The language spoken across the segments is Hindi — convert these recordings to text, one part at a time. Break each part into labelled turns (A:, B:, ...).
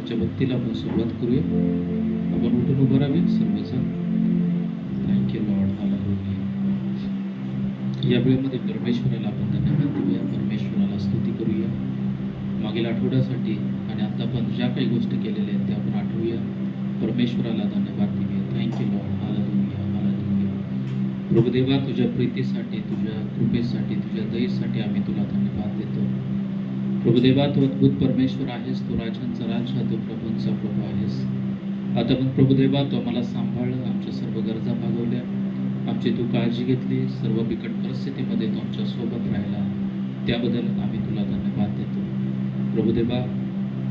A: आजच्या भक्तीला आपण सुरुवात करूया. आपण उठून उभं राहावे सर्वजण. Thank you Lord. हालेलुया. या वेळेमध्ये परमेश्वराला आपण धन्यवाद देऊया, परमेश्वराला स्तुती करूया मागील आठवड्यासाठी आणि आता आपण ज्या काही गोष्टी केलेल्या आहेत त्या आपण आठवूया. परमेश्वराला धन्यवाद देऊया. Thank you Lord. Hallelujah. Hallelujah. Prabhudeva, तुझ्या प्रीतीसाठी, तुझ्या कृपेसाठी, तुझ्या दयेसाठी आम्ही तुला धन्यवाद देतो. प्रभुदेवा, तू अद्भुत परमेश्वर आहेस, तू राजांचा राजा, तू प्रभूंचा प्रभू आहेस. आता पण प्रभुदेवा, तू आम्हाला सांभाळलं, आमच्या सर्व गरजा भागवल्या, आमची तू काळजी घेतली, सर्व बिकट परिस्थितीमध्ये तू आमच्या सोबत राहिला, त्याबद्दल आम्ही तुला धन्यवाद देतो. प्रभुदेवा,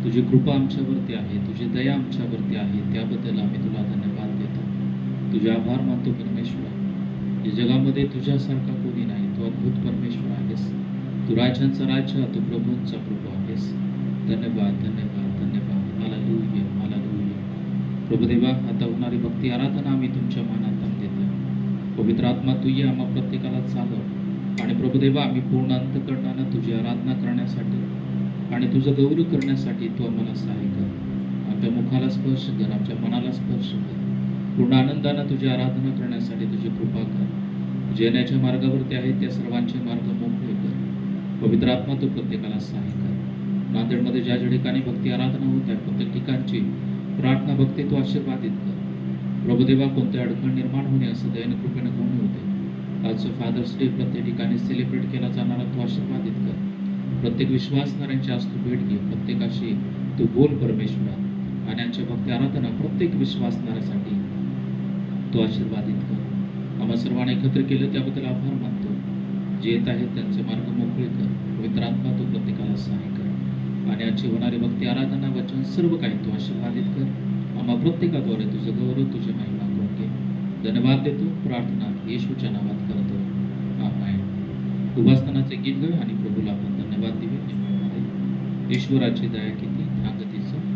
A: तुझी कृपा आमच्यावरती आहे, तुझी दया आमच्यावरती आहे, त्याबद्दल आम्ही तुला धन्यवाद देतो. तुझे आभार मानतो परमेश्वरा. या जगामध्ये तुझ्यासारखा कोणी नाही, तू अद्भुत परमेश्वर आहेस, तू राजांचा राजा, तू प्रभूंचा प्रभू आहेस. धन्यवाद, धन्यवाद, धन्यवाद. हालेलुया. हालेलुया. प्रभुदेवा, आता होणारी भक्ती आराधना आम्ही तुमच्या मनात देतो. पवित्र आत्मा, तू ये, आम्हा प्रत्येकाला चालव आणि प्रभुदेवा, आम्ही पूर्ण अंतःकरणानं तुझी आराधना करण्यासाठी आणि तुझं गौरव करण्यासाठी तू आम्हाला सहाय्य कर. आमच्या मुखाला स्पर्श कर, आमच्या मनाला स्पर्श कर. पूर्ण आनंदानं तुझी आराधना करण्यासाठी तुझी कृपा कर. जे येण्याच्या मार्गावरती आहेत त्या सर्वांचे मार्ग मोकळे कर. पवित्र आत्मा, तू प्रत्येकाला सहाय्य कर. नांदेडमध्ये ज्या ज्या ठिकाणी भक्ती आराधना होत आहे प्रत्येक ठिकाणची प्रार्थना भक्ती तू आशीर्वादित कर. प्रभुदेवा, कोणते अडचण निर्माण होणे असं दयेनं कृपेनं कमी होते. आजचं फादर्स डे प्रत्येक ठिकाणी सेलिब्रेट केला जाणारा तू आशीर्वादित कर. प्रत्येक विश्वासणाऱ्यांची आज तू भेट घे, प्रत्येकाशी तू बोल परमेश्वरा आणि आजच्या भक्ती आराधना प्रत्येक विश्वासणाऱ्यासाठी तू आशीर्वादित कर. आम्हा सर्वांना एकत्र केलं त्याबद्दल आभार मानतो. जे येत आहेत त्यांचे मार्ग मोकळे कर. पवित्र आत्मा, तू प्रत्येकाला सहाय्य कर आणि आजची होणारी भक्ती आराधना वचन सर्व काही तू आशीर्वादित कर. आम्हा प्रत्येकाद्वारे तुझं गौरव, तुझी महिमा करून घे. धन्यवाद देतो. प्रार्थना येशूच्या नावात करतो. आमेन. उपासनाचे गीत ग आणि प्रभूला आपण धन्यवाद देऊया. ईश्वराची दया किती सांगतीचं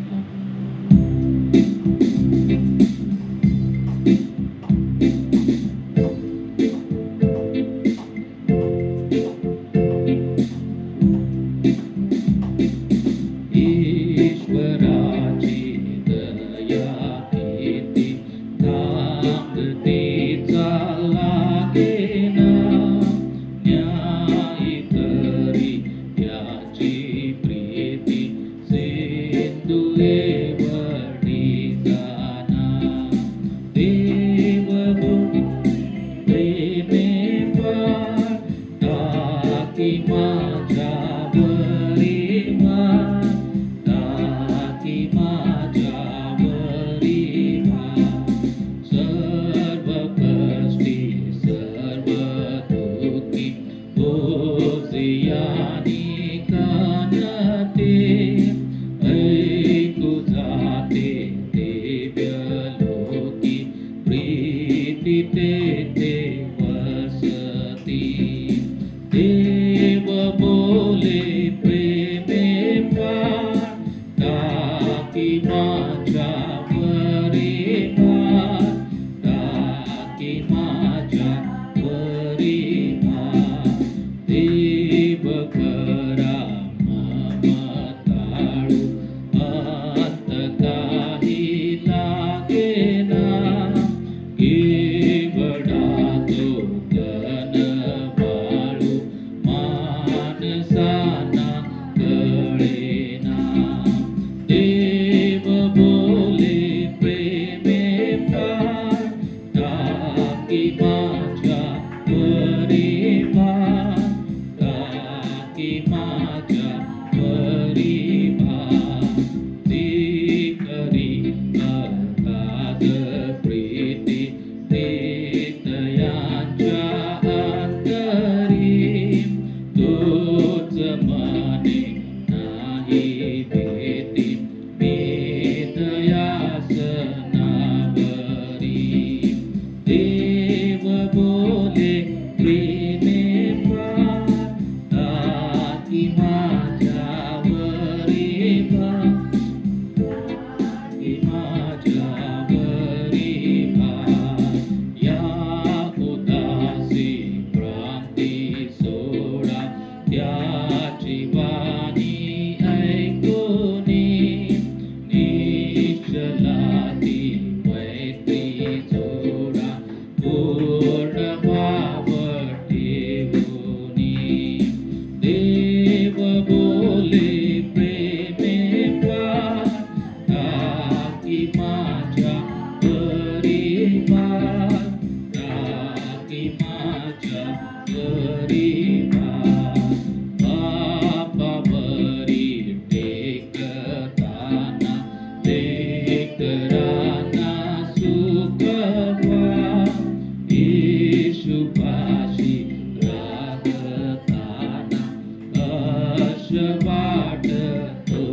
A: वाटतो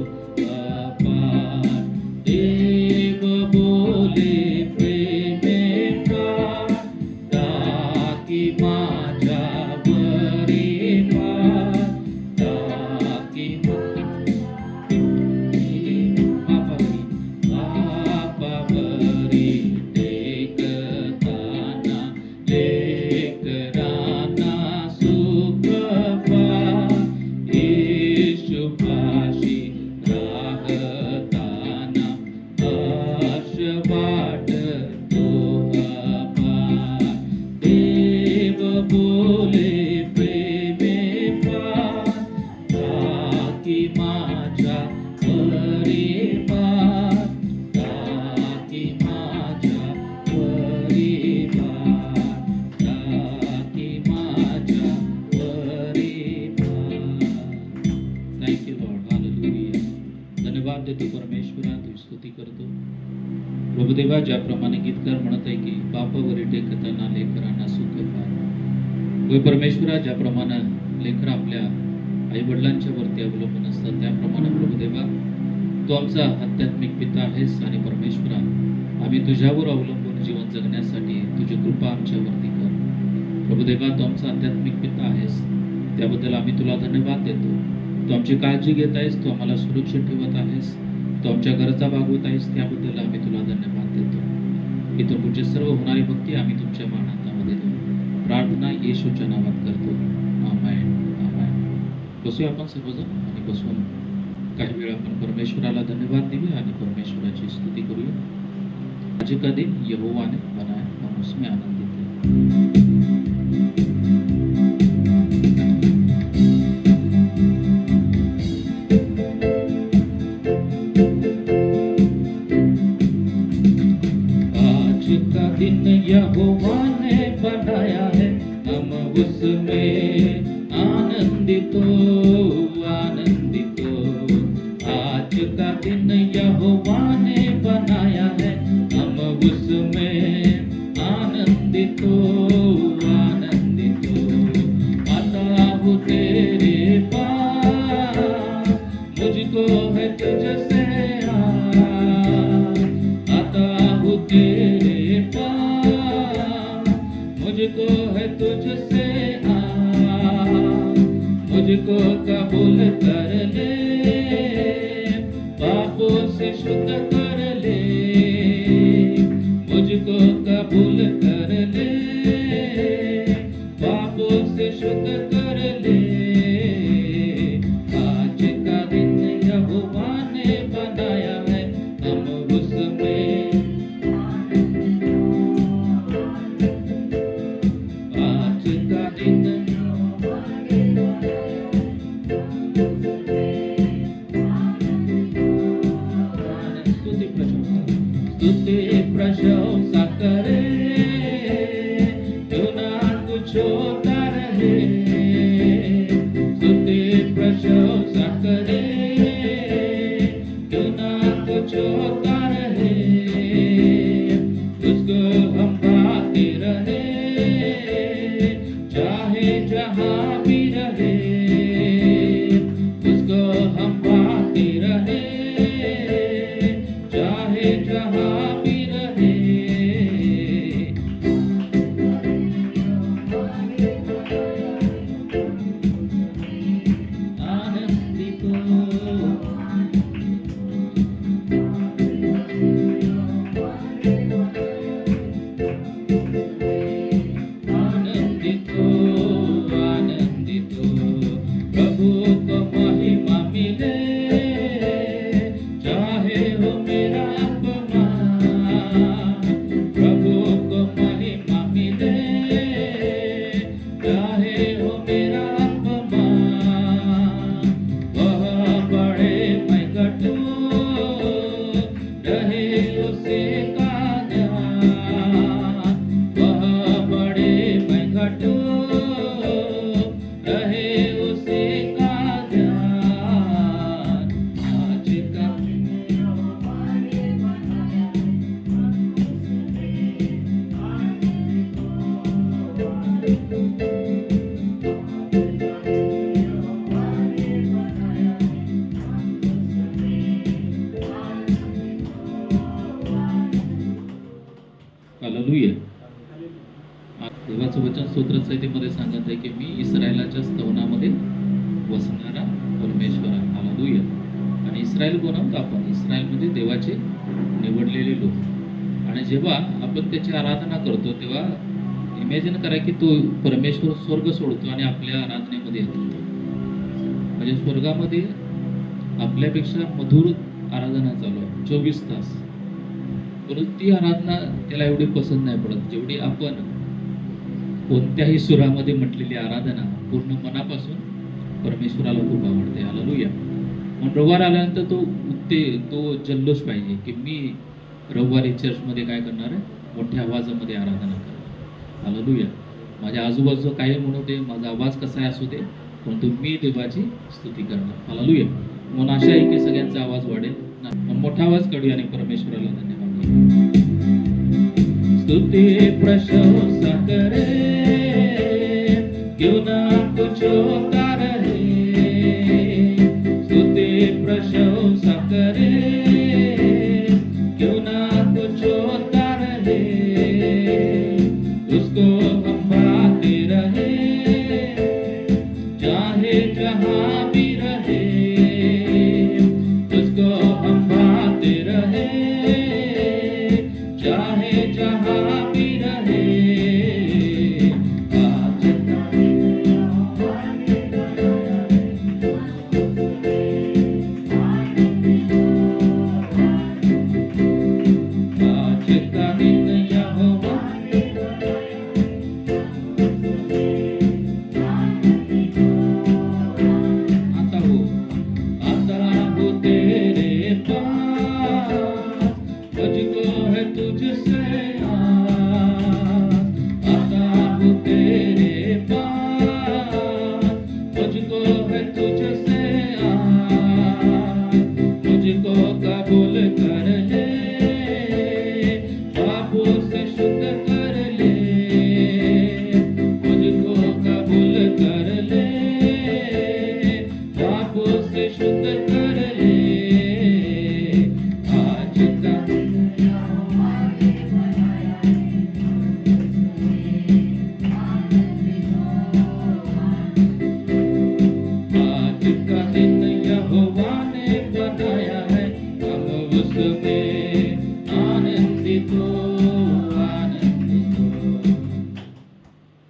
A: अपार. देव बोले प्रेमे पार, टाकी माझ्यावरी पार, टाकी बापावरी टेकताना लेकरांना सुख पार. येशूपाशी राहताना हर्ष वाटतो अपार. देव बोले प्रेमे पार, टाकी माझ्यावरी पार, टाकी माझ्यावरी पार, टाकी माझ्यावरी पार. Thank you Lord. हालेलुया. धन्यवाद देतो परमेश्वरा, तुझी स्तुती करतो प्रभुदेवा. ज्याप्रमाणे गीतकार म्हणत आहे की बापावरी टेकताना लेकरांना सुख पार. होय परमेश्वरा, ज्याप्रमाणे लेकर आपल्या आई वडिलांच्या वरती अवलंबून असतात, त्याप्रमाणे प्रभुदेवा तू आमचा आध्यात्मिक पिता आहेस. आणि परमेश्वरा, आम्ही तुझ्यावर अवलंबून जीवन जगण्यासाठी तुझी कृपा आमच्यावरती कर. प्रभुदेवा, तू आमचा आध्यात्मिक पिता आहेस, त्याबद्दल आम्ही तुला धन्यवाद देतो. तू आमची काळजी घेत आहेस, तू आम्हाला सुरक्षित ठेवत आहेस, तू आमच्या गरजा भागवत आहेस, त्याबद्दल आम्ही तुला धन्यवाद देतो. इथून पुढचे सर्व होणारी भक्ती आम्ही तुमच्या मानामध्ये देऊ. प्रार्थना येशूच्या नावात करतो. आमेन. आमेन. बसूया आपण सर्वजण आणि बसून काही वेळ आपण परमेश्वराला धन्यवाद देऊया आणि परमेश्वराची स्तुती करूया. आज का दिन यहोवा ने बनाया, हम उसमें आनंदित हैं. आज का दिन यहोवा ने बनाया है, हम उसमें आनंदित हो, आनंदित हो. आज का दिन यहोवा ने बनाया है, हम उसमें आनंदित हो, आनंदित हो. आता हूँ तेरे पास, मुझको है तुझसे आता हूँ तेरे पास, मुझको है तुझसे मुझको कबूल कर ले, पापों से शुद्ध कर ले, मुझको कबूल कर ले, पापों से शुद्ध कर ले. आज का दिन यहोवा ने बनाया है, हम उसमें आज का दिन स्तोत्र संहितेमध्ये सांगत आहे की मी इस्रायलाच्या स्तवनामध्ये वसणारा परमेश्वर आहे. हालेलुया. आणि इस्रायल कोण आहोत आपण? इस्रायल म्हणजे देवाचे निवडलेले लोक. आणि जेव्हा आपण त्याची आराधना करतो तेव्हा इमॅजिन करा की तो परमेश्वर स्वर्ग सोडतो आणि आपल्या आराधनेमध्ये येतो. म्हणजे स्वर्गामध्ये आपल्यापेक्षा मधुर आराधना चालू आहे 24 तास. परंतु ती आराधना त्याला एवढी पसंत नाही पडत जेवढी आपण कोणत्याही सुरामध्ये म्हटलेली आराधना पूर्ण मनापासून परमेश्वराला खूप आवडते. हालेलुया. म्हणून रविवार आल्यानंतर तो जल्लोष पाहिजे की मी रविवारी चर्चमध्ये काय करणार आहे? मोठ्या आवाजामध्ये आराधना करणार. हालेलुया. माझ्या आजूबाजूचं काही म्हणू दे, माझा आवाज कसा असू दे, परंतु मी देवाची स्तुती करणार. हालेलुया. म्हणून आशा आहे की सगळ्यांचा आवाज वाढेल. मोठा आवाज काढूया आणि परमेश्वराला धन्यवाद. स्तुती प्रशंसा करे, क्यों ना कुछ होता रहे. स्तुति प्रशंसा करे, क्यों ना कुछ होता रहे. उसको हम पाते रहे, चाहे जहां भी रहे. उसको हम पाते रहे, चाहे जहां भी रहे.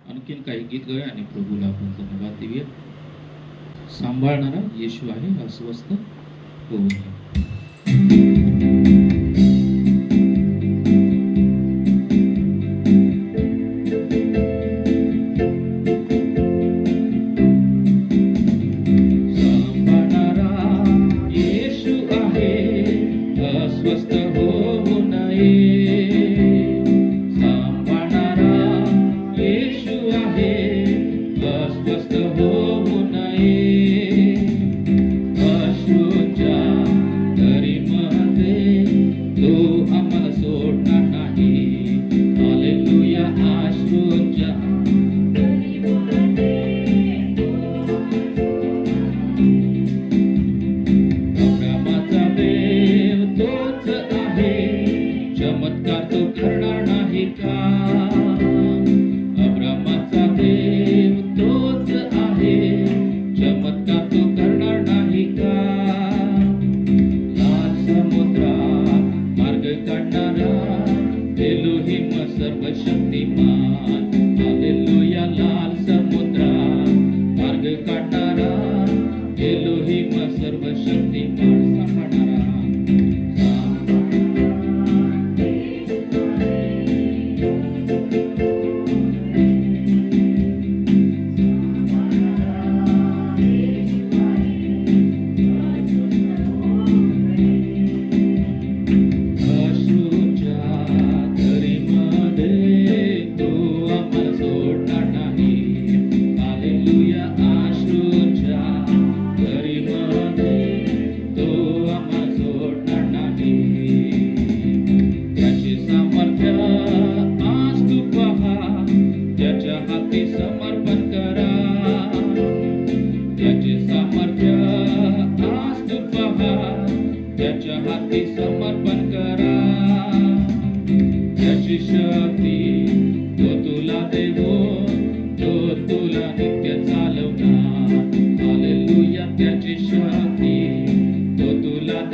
A: आणखीन काही गीत गाऊया आणि प्रभूला आपण धन्यवाद देऊया. सांभाळणारा येशू आहे, अस्वस्थ होऊ नये. तो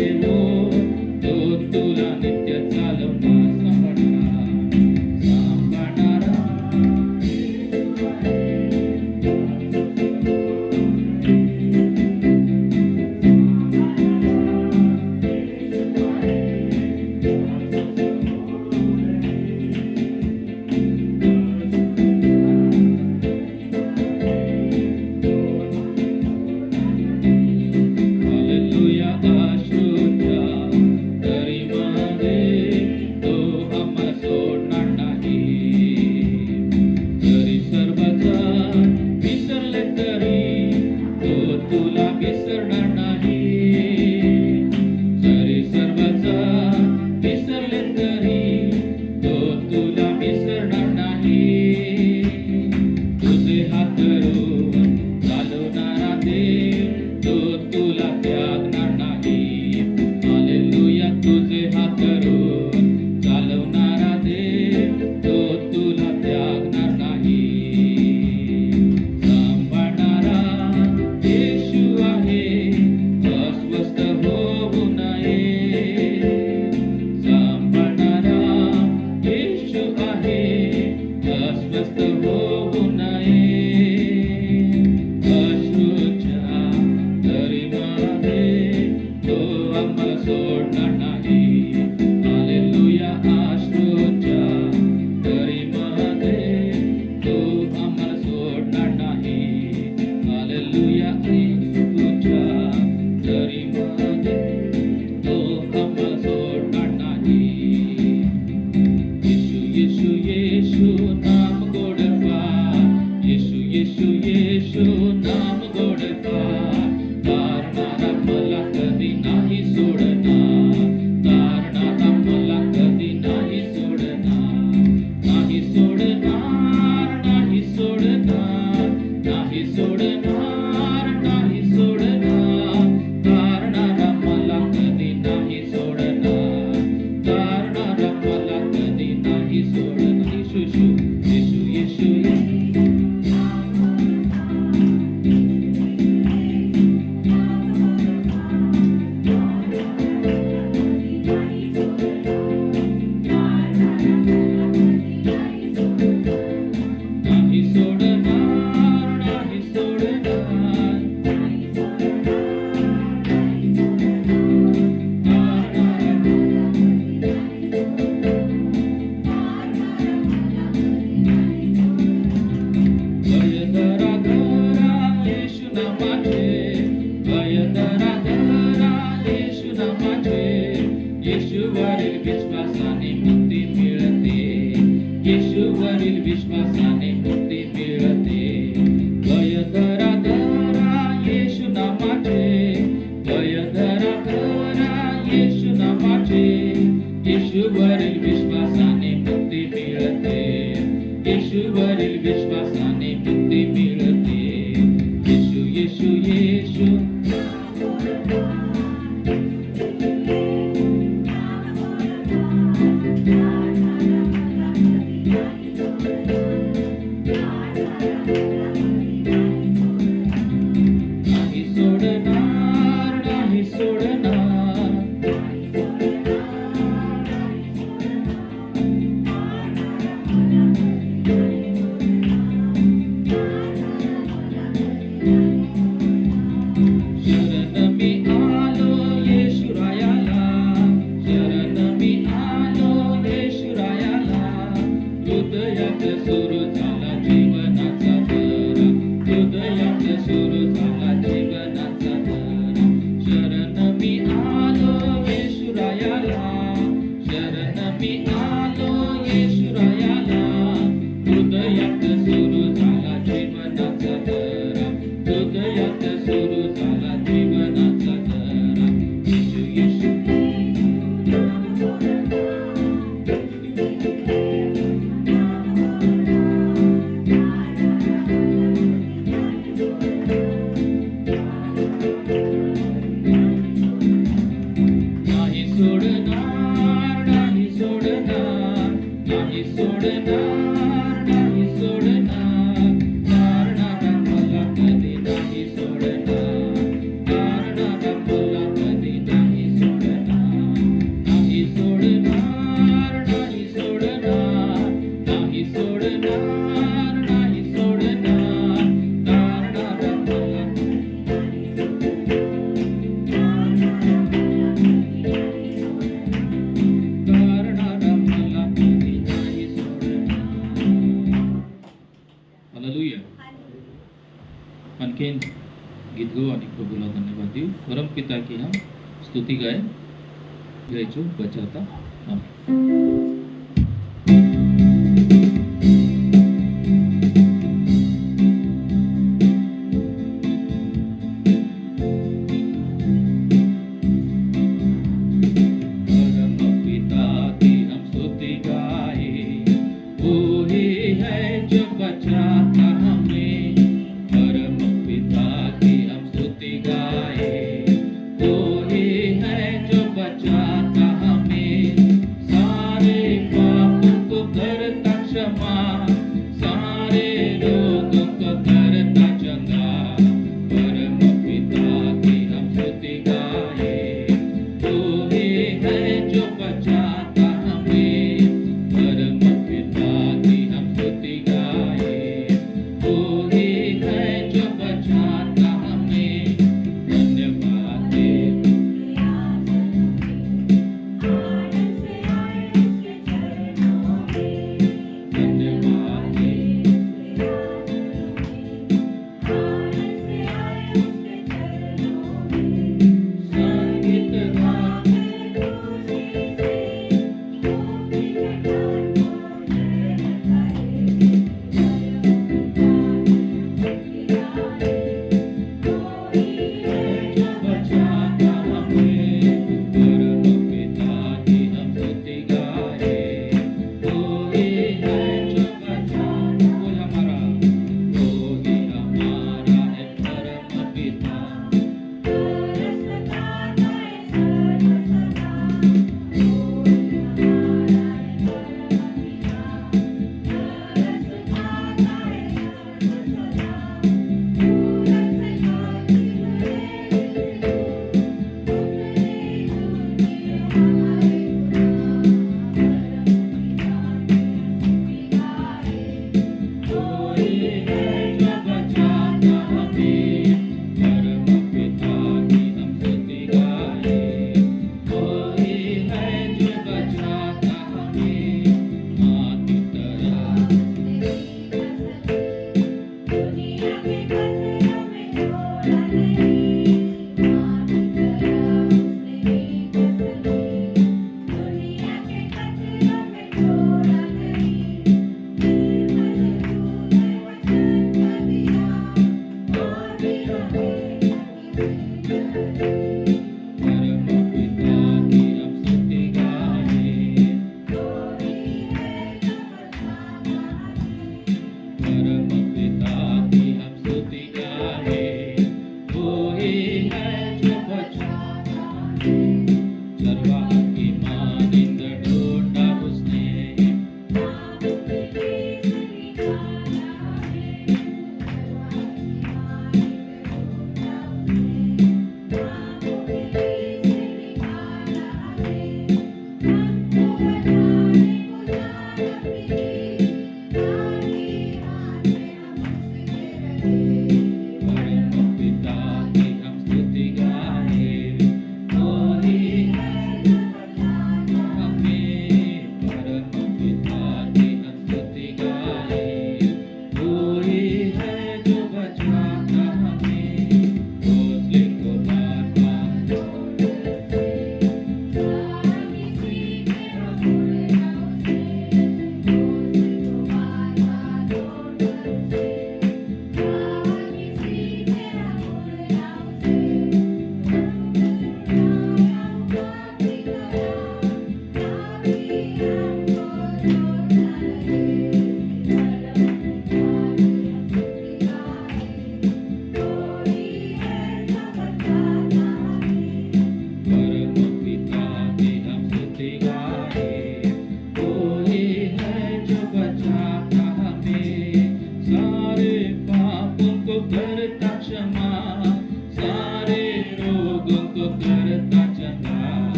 A: देव तो तुला नित्य चालवणार सांभाळणारा हालेलुया अश्रूच्या दरीमध्ये तो आम्हाला सोडणार नाही जरी सर्वचा विसरले तरी तो तुला विसरणार नाही जरी सर्वचा विसरले तरी तो तुला विसरणार नाही तुझे हात धरून चालवणारा देव तो तुला त्यागणार नाही हालेलुया तुझे हात धरून चालवणारा देव तो तुला त्यागणार नाही सांभाळणारा येशू घेऊ आणि प्रभूला धन्यवाद देऊ. परमपिता की हम स्तुती गाय गायचो बचावता आमेन.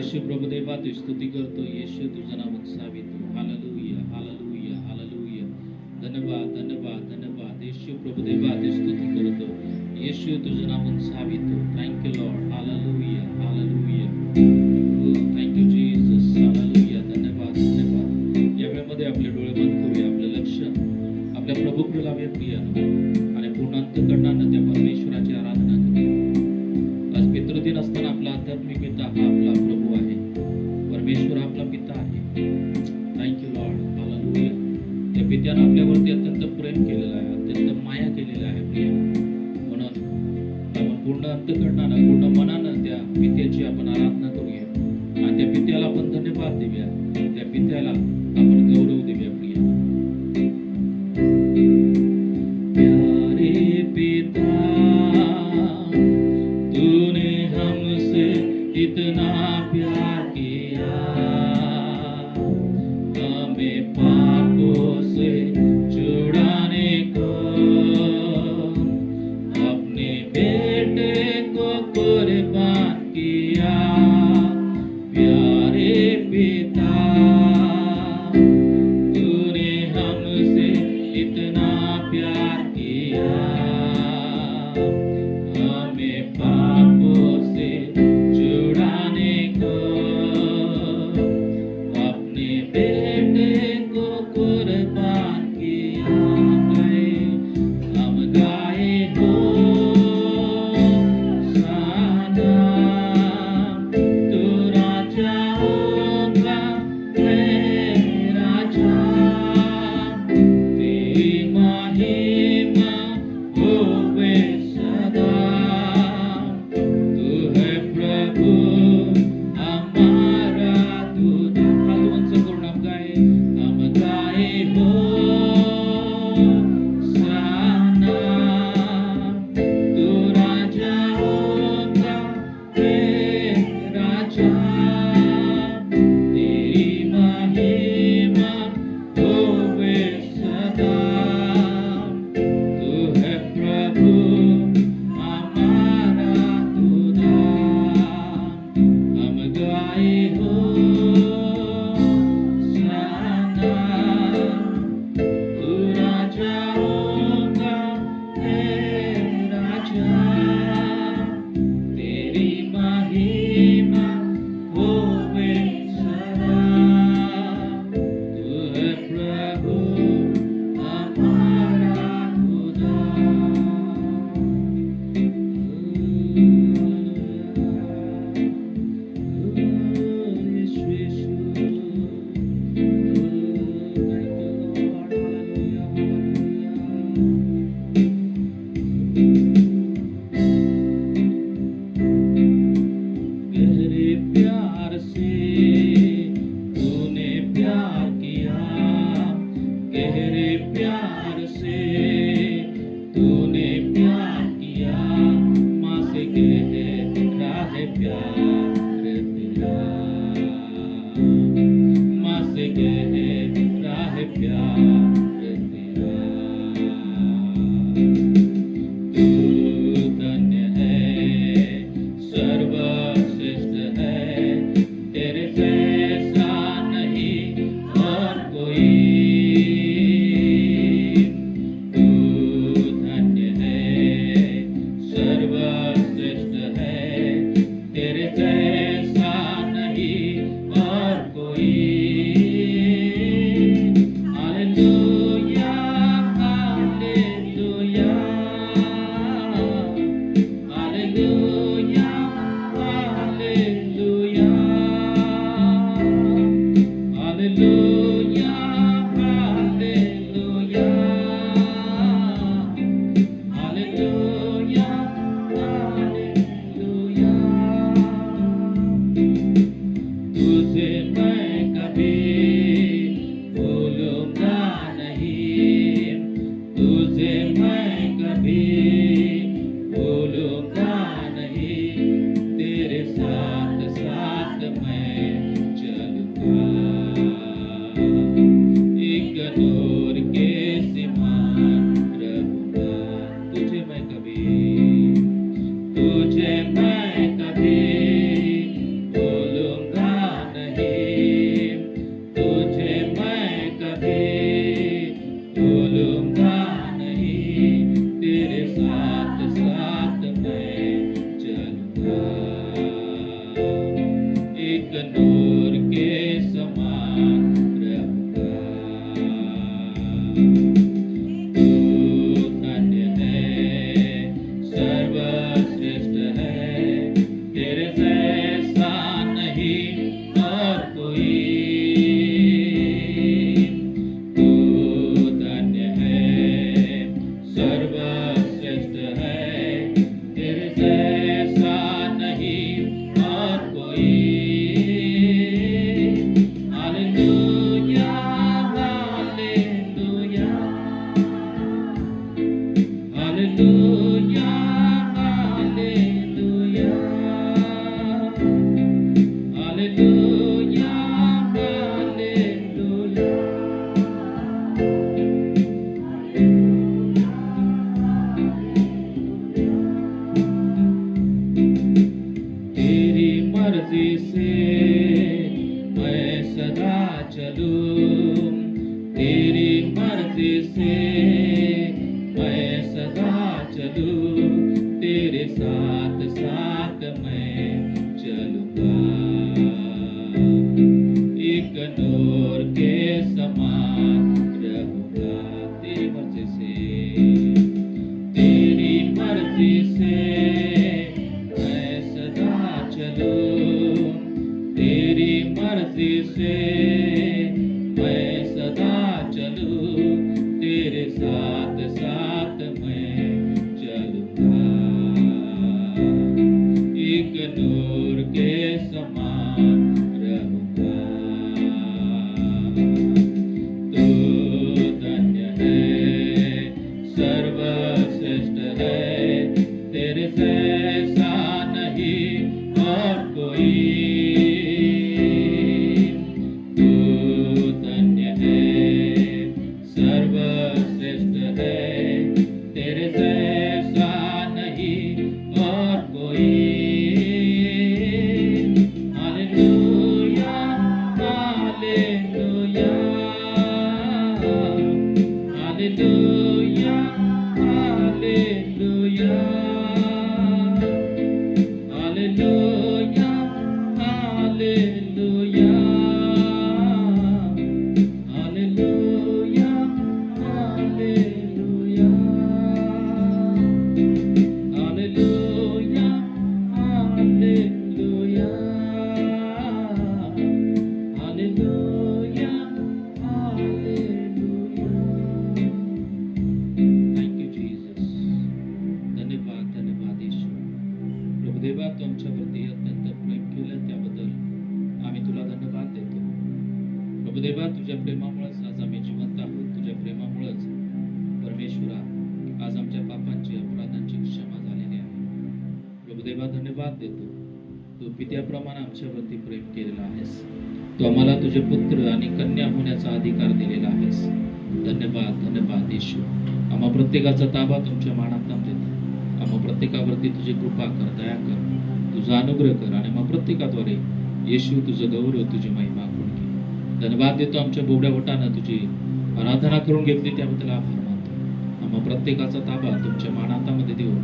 A: यीशु प्रभुदेवा तुझी स्तुती करतो. येशू तुझं नाव उंचावितो. Hallelujah, hallelujah, hallelujah. धन्यवाद, धन्यवाद, धन्यवाद. येशू प्रभुदेवा तुझी स्तुती करतो. येशू तुझं नाव उंचावितो. Thank you Lord. Hallelujah, hallelujah. Thank you Jesus. Hallelujah. धन्यवाद, धन्यवाद. या वेळेमध्ये आपले डोळे बंद करूया. आपलं लक्ष आपल्या प्रभूकडे लावूया प्रियानो आणि पूर्ण अंतःकरणानं त्या परमेश्वराची आराधना करूया. आज पितृदिन असताना आपला आध्यात्मिक पिता हा आपला प्रभू आहे. परमेश्वर आपला पिता आहे. Thank you Lord. हालेलुया. त्या पित्यानं आपल्यावरती अत्यंत प्रेम केलेलं आहे, अत्यंत माया केलेलं आहे प्रिय. म्हणून आपण पूर्ण अंतःकरणानं पूर्ण मनानं त्या पित्याची आपण आराधना करूया आणि त्या पित्याला आपण धन्यवाद देऊया. त्या पित्याला आपण गौरव देऊया प्रिय. प्यारे पिता तूने हमसे इतना प्यार किया, हमें पापों से छुड़ाने को अपने बेटे को कुर्बान किया. प्यारे पिता तूने हमसे इतना प्यार किया, हमें पापों से छुड़ाने को से मैं सदा चलूं, तेरी मर्जी से मैं सदा चलूं, तेरे साथ साथ मैं चलूंगा, एक नूर के समान रहूंगा। तेरी मर्जी से, तेरी मर्जी से मैं सदा चलूं, तेरी मर्जी से मैं सदा चलूं, तेरे साथ साथ मैं चलूंगा, एक नूर के समान रहूंगा। तू धन्य है, सर्वश्रेष्ठ है, तेरे जैसा नहीं और कोई। तू धन्य है, सर्वश्रेष्ठ है, तेरे जैसा नहीं और कोई। Hallelujah, hallelujah, hallelujah, hallelujah, hallelujah, hallelujah, hallelujah, hallelujah, hallelujah, hallelujah, hallelujah, hallelujah. Thank you Jesus. धन्यवाद, धन्यवाद येशू. प्रभुदेवा, तू आमच्यावरती अत्यंत प्रेम केलं त्याबद्दल आम्ही तुला धन्यवाद देतो. प्रभुदेवा, तुझ्या प्रेमामुळेच आज आम्ही जिवंत आहोत. तुझ्या प्रेमामुळेच परमेश्वरा आज आमच्या पापांची, अपराधांची क्षमा झालेली आहे. प्रभुदेवा, धन्यवाद देतो. तू पित्याप्रमाणे आमच्यावरती प्रेम केलेला आहेस. तू आम्हाला तुझे पुत्र आणि कन्या होण्याचा अधिकार दिलेला आहेस. धन्यवाद, धन्यवाद येशू. आम्हा प्रत्येकाचा ताबा तुमच्या मानात देतो. आम्हा प्रत्येकावरती तुझी कृपा कर, दया कर, तुझा अनुग्रह कर आणि आम्हा प्रत्येकाद्वारे येशू तुझं गौरव, तुझी महिमा करून घे. धन्यवाद देतो. आमच्या बोबड्या बोटानं तुझी आराधना करून घेतली त्याबद्दल आभार मानतो. आम्हा प्रत्येकाचा ताबा तुमच्या मानातामध्ये देऊन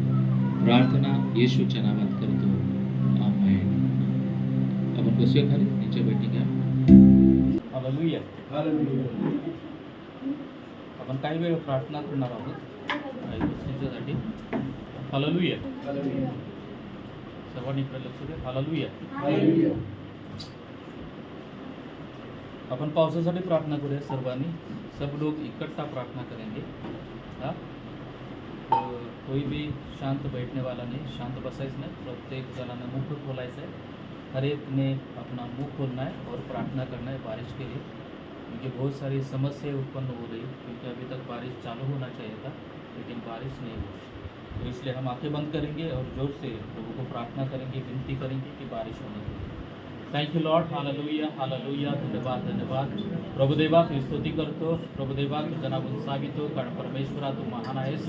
A: प्रार्थना येशूच्या नावात करतो. आमेन. आपण बसूया खाली, नीचे बैठी घ्या. हालेलुया. आपण काही वेळ प्रार्थना करणार आहोत काही गोष्टींच्यासाठी. हालेलुया. सर्वांनी इकडे लक्ष द्या. हालेलुया. अपन पावसासाठी प्रार्थना करूया सर्वांनी. सब लोग इकट्ठा प्रार्थना करेंगे. हाँ, तो कोई भी शांत बैठने वाला नहीं, शांत बसायचं नाही. प्रत्येक जणांना मुख खोलायचं आहे. हर एक ने अपना मुंह खोलना है और प्रार्थना करना है बारिश के लिए, क्योंकि बहुत सारी समस्याएं उत्पन्न हो रही, क्योंकि अभी तक बारिश चालू होना चाहिए था लेकिन बारिश नहीं हुई. तो इसलिए हम आंखें बंद करेंगे और जोर से प्रभु को प्रार्थना करेंगे, विनती करेंगे कि बारिश होने चाहिए. Thank you Lord. Hallelujah, hallelujah. धन्यवाद, धन्यवाद. प्रभुदेवा, तू स्तुती करतो. प्रभुदेवा, तुझं नाव उंचावितो, कारण परमेश्वरा तू महान आहेस.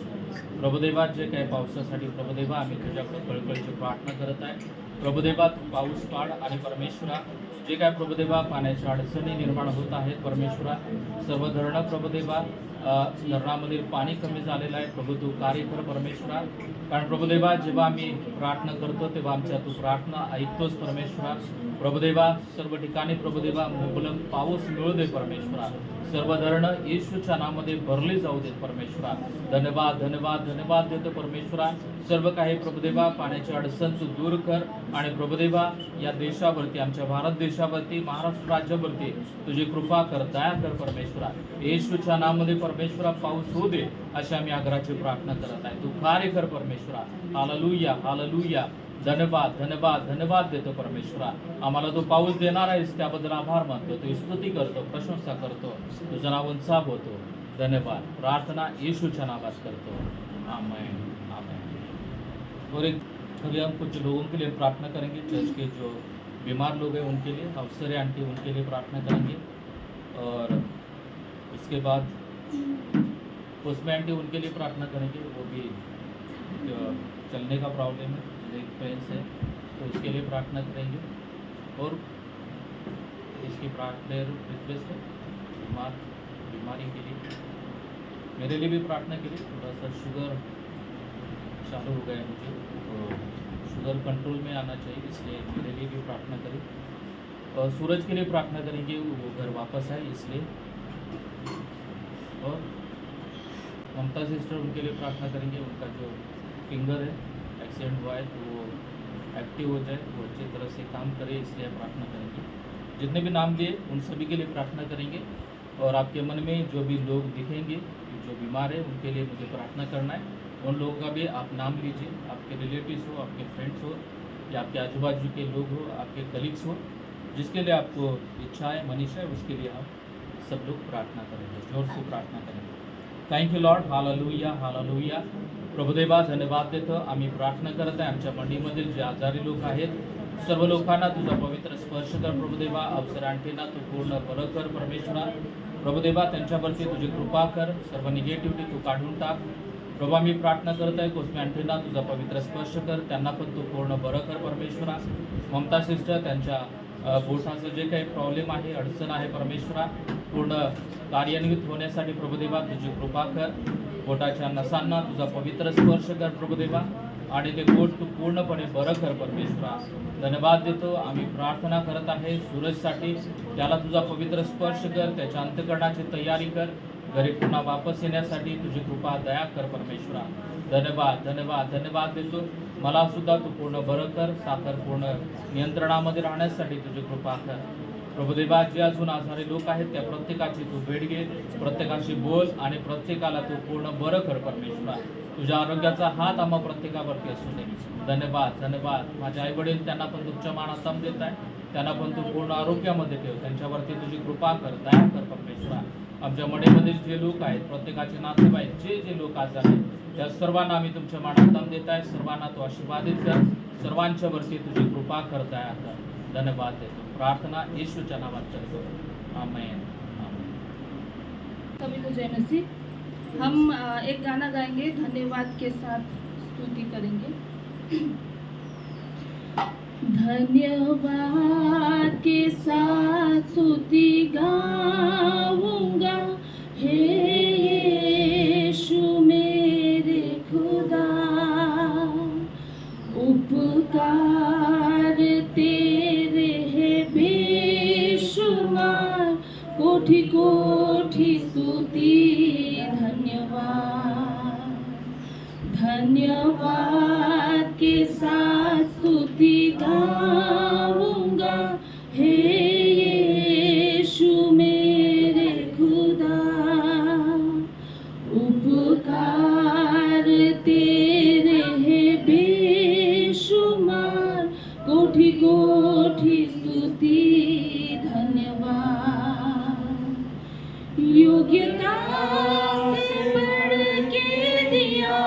A: प्रभुदेवा, जे काही पावसासाठी प्रभुदेवा आम्ही तुझ्याकडे कळकळीची प्रार्थना करत आहे. प्रभुदेवा, तू पाऊस पाड आणि परमेश्वरा जे काय प्रभुदेवा पाण्याच्या अडचणी निर्माण होत आहेत परमेश्वरा, सर्व धरणं प्रभुदेवा धरणामधील पाणी कमी झालेलं आहे. प्रभू तू कार्य कर परमेश्वरा, कारण प्रभुदेवा जेव्हा आम्ही प्रार्थना करतो तेव्हा आमच्या तू प्रार्थना ऐकतोस परमेश्वरा. प्रभुदेवा, सर्व ठिकाणी प्रभुदेवा मुबलक पाऊस मिळू दे परमेश्वरा. सर्व धरणं येशूच्या नावामध्ये भरली जाऊ देत परमेश्वरा. धन्यवाद, धन्यवाद, धन्यवाद देतो परमेश्वरा. सर्व काही प्रभुदेवा पाण्याची अडचण तू दूर कर आणि प्रभुदेवा या देशावरती, आमच्या भारत देशावरती, महाराष्ट्र राज्यावरती तुझी कृपा कर, दया कर परमेश्वरा. येशूच्या नावामध्ये परमेश्वरा पाऊस होऊ दे अशी आम्ही आग्रहाची प्रार्थना करत आहे. तू कार्य कर परमेश्वरा. Hallelujah, hallelujah. धन्यवाद, धन्यवाद, धन्यवाद देतो परमेश्वरा. आम्हाला तो पाऊस देणार आहेस त्याबद्दल आभार मानतो, तो स्तुती करतो, प्रशंसा करतो, तुझं नाव उंचाव होतो. धन्यवाद. प्रार्थना येशूच्या नावात करतो. आमेन, आमेन. और एक अभी हम कुछ लोगों के लिए प्रार्थना करेंगे. चर्च के जो बीमार लोग हैं उनके लिए, अवसरे आंटी उनके लिए प्रार्थना करेंगे. और इसके बाद उसमें आंटी उनके लिए प्रार्थना करेंगे. वो भी चलने का प्रॉब्लम है, लेग पेन है, तो उसके लिए प्रार्थना करेंगे. और इसकी प्रार्थना रिक्वेस्ट है बीमारी के लिए, मेरे लिए भी प्रार्थना के लिए। थोड़ा सा शुगर चालू हो गया है मुझे, तो शुगर कंट्रोल में आना चाहिए, इसलिए मेरे लिए भी प्रार्थना करें। और सूरज के लिए प्रार्थना करेंगे, वो घर वापस आए इसलिए। और ममता सिस्टर, उनके लिए प्रार्थना करेंगे, उनका जो फिंगर है एक्सीडेंट हुआ है तो वो एक्टिव हो जाए, वो अच्छी तरह से काम करे, इसलिए प्रार्थना करेंगे। जितने भी नाम लिए उन सभी के लिए प्रार्थना करेंगे। और आपके मन में जो भी लोग दिखेंगे जो बीमार है उनके लिए मुझे प्रार्थना करना है। उन लोगों का भी आप नाम लीजिए, आपके रिलेटिव्स हो, आपके फ्रेंड्स हो, या आपके आजू बाजू के लोग हो, आपके कलीग्स हो, जिसके लिए आपको इच्छा है, मनीषा है, उसके लिए आप सब लोग प्रार्थना करेंगे, जोर से प्रार्थना करेंगे। Thank you Lord, hallelujah hallelujah. Prabhudeva धन्यवाद देतो, आम्ही प्रार्थना करत आहे आमच्या मंडळीमधील जे आजारी लोक आहेत सर्व लोकांना तुझा पवित्र स्पर्श कर प्रभुदेवा। अवसर आणखीना तू पूर्ण बरं कर परमेश्वरा। प्रभुदेवा त्यांच्यावरती तुझी कृपा कर, सर्व निगेटिव्हिटी तू काढून टाक प्रभा। मी प्रार्थना करत आहे कोस्मी आणखीना तुझा पवित्र स्पर्श कर, त्यांना पण तू पूर्ण बरं कर परमेश्वरा। ममता सिस्टर, त्यांच्या बोटाचं जे काही प्रॉब्लेम आहे, अडचण आहे परमेश्वरा, पूर्ण कार्यान्वित होण्यासाठी प्रभुदेवा तुझी कृपा कर। बोटाच्या नसांना तुझा पवित्र स्पर्श कर प्रभुदेवा, आणि ते बोट तू पूर्णपणे बरं कर परमेश्वरा। धन्यवाद देतो, आम्ही प्रार्थना करत आहे सूरजसाठी, त्याला तुझा पवित्र स्पर्श कर, त्याच्या अंतःकरणाची तयारी कर, घरी पुन्हा वापस येण्यासाठी तुझी कृपा दया कर परमेश्वरा। धन्यवाद धन्यवाद धन्यवाद देतो, मला सुद्धा तू पूर्ण बरं कर, साखर पूर्ण नियंत्रणामध्ये राहण्यासाठी तुझी कृपा कर प्रभुदेवा। जे अजून आजारी लोक आहेत त्या प्रत्येकाची तू भेट घे, प्रत्येकाशी बोल आणि प्रत्येकाला तू पूर्ण बरं कर परमेश्वरा। तुझ्या आरोग्याचा हात आम्हा प्रत्येकावरती असू दे। धन्यवाद धन्यवाद। माझे आई वडील, त्यांना पण तुमच्या मानात दम देत आहे, त्यांना पण तू पूर्ण आरोग्यामध्ये ठेव, त्यांच्यावरती तुझी कृपा कर, दया कर परमेश्वरा। आमच्या मडेमधील जे लोक आहेत, प्रत्येकाचे नातेवाईक जे जे लोक आजार आहेत, त्या सर्वांना आम्ही तुमच्या मानात दम देत आहे, सर्वांना तू आशीर्वादित कर, सर्वांच्या वरती तुझी कृपा कर, दया कर। धन्यवाद देतो, प्रार्थना यीशुच्या नावात करतो, आमेन।
B: सभी को जय मसीह। हम एक गाना गाएंगे, धन्यवाद के साथ स्तुति करेंगे। धन्यवाद के साथ स्तुति गाऊंगा, हे यीशु मेरे खुदा, उपकार तेरे है बेशुमार, कोटि कोटि स्तुति धन्यवाद। धन्यवाद के साथ स्तुति गाऊंगा, हे यीशु मेरे खुदा, उपकार तेरे है बेशुमार, कोटि कोटि स्तुति धन्यवाद। योग्यता से बढ़ के दिया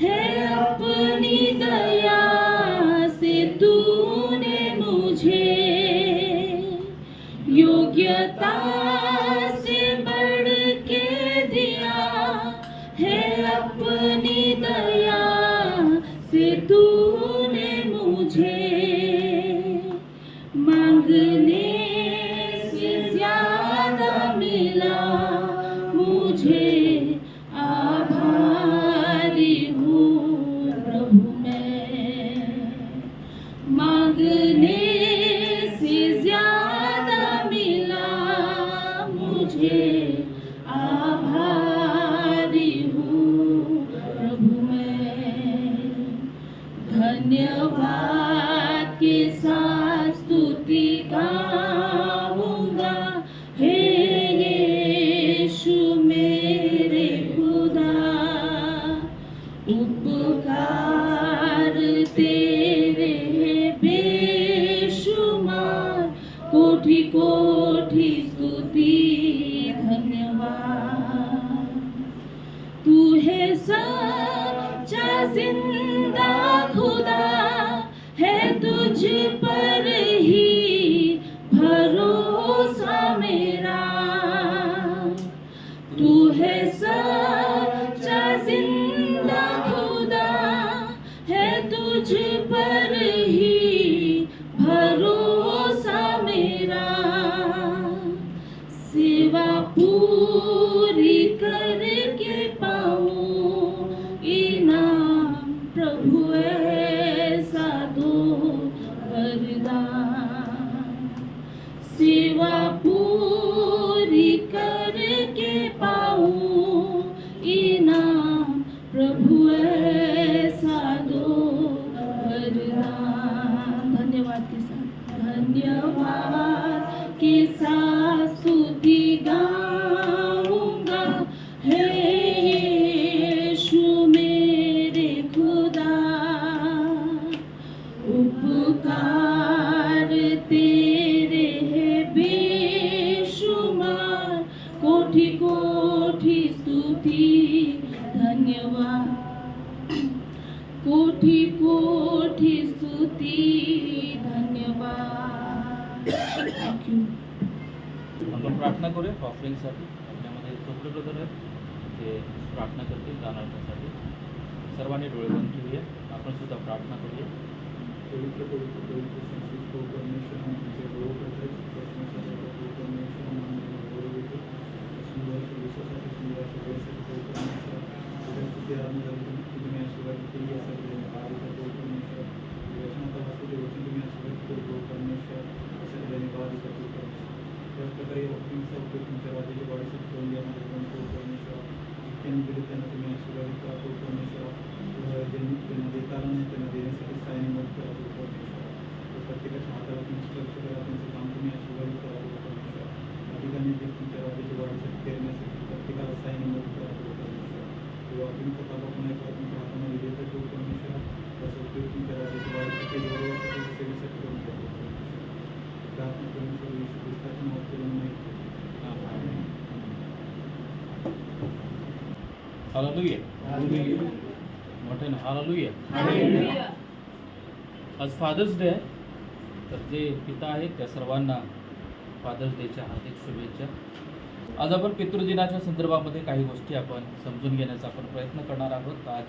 B: है अपनी दया से तूने मुझे, योग्यता से बढ़ के दिया है अपनी दया से तूने मुझे, मांगने से ज्यादा मिला मुझे, आभारी हूँ प्रभु मैं। मांगने से ज्यादा मिला मुझे, आभारी हूँ प्रभु मैं। धन्यवाद के साथ स्तुति गाऊंगा, हे यीशु मेरे खुदा, उपकार तेरे बेशुमार, कोटि कोटि स्तुति धन्यवाद। तू है सच्चा जिंदा खुदा, है तुझ पर ही भरोसा मेरा। तू है सच्चा जिंदा खुदा, है तुझ पर ही भरोसा पाऊं इनाम, प्रभु ऐसा दो वरदान। धन्यवाद के साथ, धन्यवाद के साथ स्तुति गाऊंगा, हे यीशु मेरे खुदा। उपकार तेरे है बेशुमार, कोटि कोटि स्तुति धन्यवाद, कोटि कोटि स्तुति धन्यवाद। Thank you.
C: आपण प्रार्थना करूया ऑफरिंगसाठी. आपल्यामध्ये चोपडे ब्रदर आहेत, ते प्रार्थना करतील दानार्थासाठी. सर्वांनी डोळे बंद ठेवूया, आपण सुद्धा प्रार्थना करूया.
D: पवित्र पवित्र पवित्र संस्कृत को परमेश्वर हम तुझे गौरव करते हैं. परमेश्वर परमेश्वर हम गौरव देतो. सुंदर विश्वासाचे सुंदर वेळेसाठी परमेश्वर तुझ्या स्तुती आराधना तुम्ही आशीर्वाद केली असेल परमेश्वर. वचनाचा वाचते वचन तुम्ही आशीर्वाद करतो परमेश्वर. अशा धन्यवाद करतो परमेश्वर. त्याचप्रकारे ऑफरिंगचा उपयोग तुमच्या राज्याच्या वाढीसाठी करून द्यामध्ये बनतो परमेश्वर. त्यांनी दिले त्यांना तुम्ही आशीर्वाद करतो परमेश्वर. ज्यांनी त्यांना देताना त्यांना देण्यासाठी सहाय्य मदत करावं परमेश्वर. प्रत्येकाच्या हाताला तुम्ही स्पर्श करा, त्यांचं काम तुम्ही आशीर्वादित करावं परमेश्वर. अधिकांनी ते तुमच्या राज्याच्या वाढीसाठी करण्यासाठी प्रत्येकाला सहाय्य मदत करावं परमेश्वर. किंवा तुमचा ताबा पुन्हा एकदा तुमच्या हातामध्ये देत ठेवू परमेश्वर. त्याचा उपयोग तुमच्या राज्याच्या वाढीसाठी गौरवासाठी सेवेसाठी करून द्यावं परमेश्वर. प्रार्थना परमेश्वर येशू ख्रिस्ताच्या नावात करून माहिती.
C: हालेलुया. मोठ्याने हालेलुया.
B: हालेलुया.
C: आज फादर्स डे आहे, तर जे पिता आहेत त्या सर्वांना फादर्स डेच्या हार्दिक शुभेच्छा. आज आपण पितृदिनाच्या संदर्भामध्ये काही गोष्टी आपण समजून घेण्याचा आपण प्रयत्न करणार आहोत. आज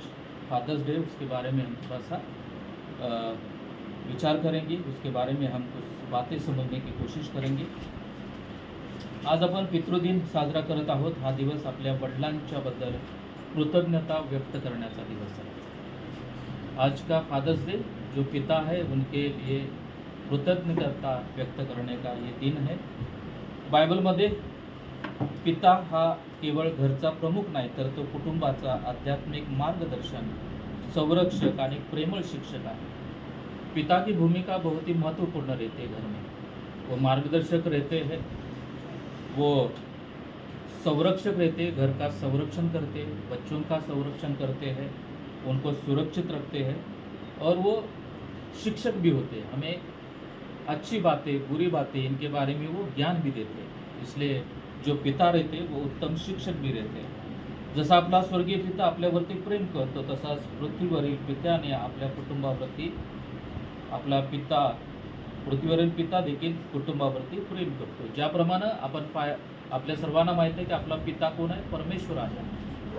C: फादर्स डे, उसके बारे में हम थोड़ा सा विचार करेंगे, उसके बारे में हम कुछ बातें समझने की कोशिश करेंगे. आज आपण पितृदिन साजरा करत आहोत. हा दिवस आपल्या वडिलांच्याबद्दल कृतज्ञता व्यक्त करण्याचा दिवस आहे. आज का फादर्स डे, जो पिता है उनके लिए कृतज्ञता व्यक्त करने का ये दिन है. बायबलमध्ये पिता हा केवळ घरचा प्रमुख नाही, तर तो कुटुंबाचा आध्यात्मिक मार्गदर्शन, संरक्षक आणि प्रेमळ शिक्षक आहे. पिता की भूमिका बहुत ही महत्वपूर्ण रहती है घर में. वो मार्गदर्शक रहते हैं, वो संरक्षक रहते, घर का संरक्षण करते, बच्चों का संरक्षण करते हैं, उनको सुरक्षित रखते हैं, और वो शिक्षक भी होते हैं. हमें अच्छी बातें, बुरी बातें, इनके बारे में वो ज्ञान भी देते हैं. इसलिए जो पिता रहते वो उत्तम शिक्षक भी रहते हैं. जसा आपला स्वर्गीय पिता आपल्यावरती प्रेम करतो, तसाच पृथ्वीवरील पित्याने आपल्या कुटुंबावरती, आपला पिता पृथ्वीवरील पिता देखील कुटुंबावरती प्रेम करतो. ज्याप्रमाणे आपण आपल्या सर्वांना माहिती आहे की आपला पिता कोण आहे? परमेश्वर आहे.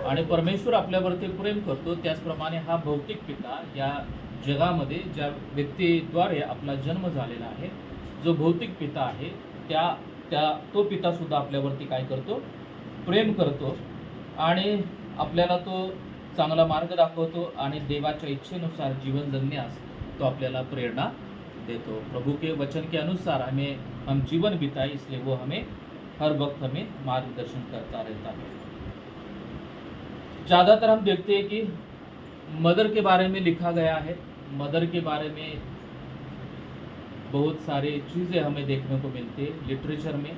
C: आणि परमेश्वर आपल्यावरती प्रेम करतो, त्याचप्रमाणे हा भौतिक पिता या जगामध्ये ज्या व्यक्तीद्वारे आपला जन्म झालेला आहे, जो भौतिक पिता आहे, तो पिता सुद्धा आपल्यावरती काय करतो? प्रेम करतो. आणि आपल्याला तो चांगला मार्ग दाखवतो आणि देवाच्या इच्छेनुसार जीवन जगण्यास तो आपल्याला प्रेरणा देतो. प्रभु के वचन के अनुसार हम जीवन बिताए, इसलिए वो हमें हर वक्त हमें मार्गदर्शन करता रहता है. ज़्यादातर हम देखते हैं कि मदर के बारे में लिखा गया है. मदर के बारे में बहुत सारी चीज़ें हमें देखने को मिलती है लिटरेचर में.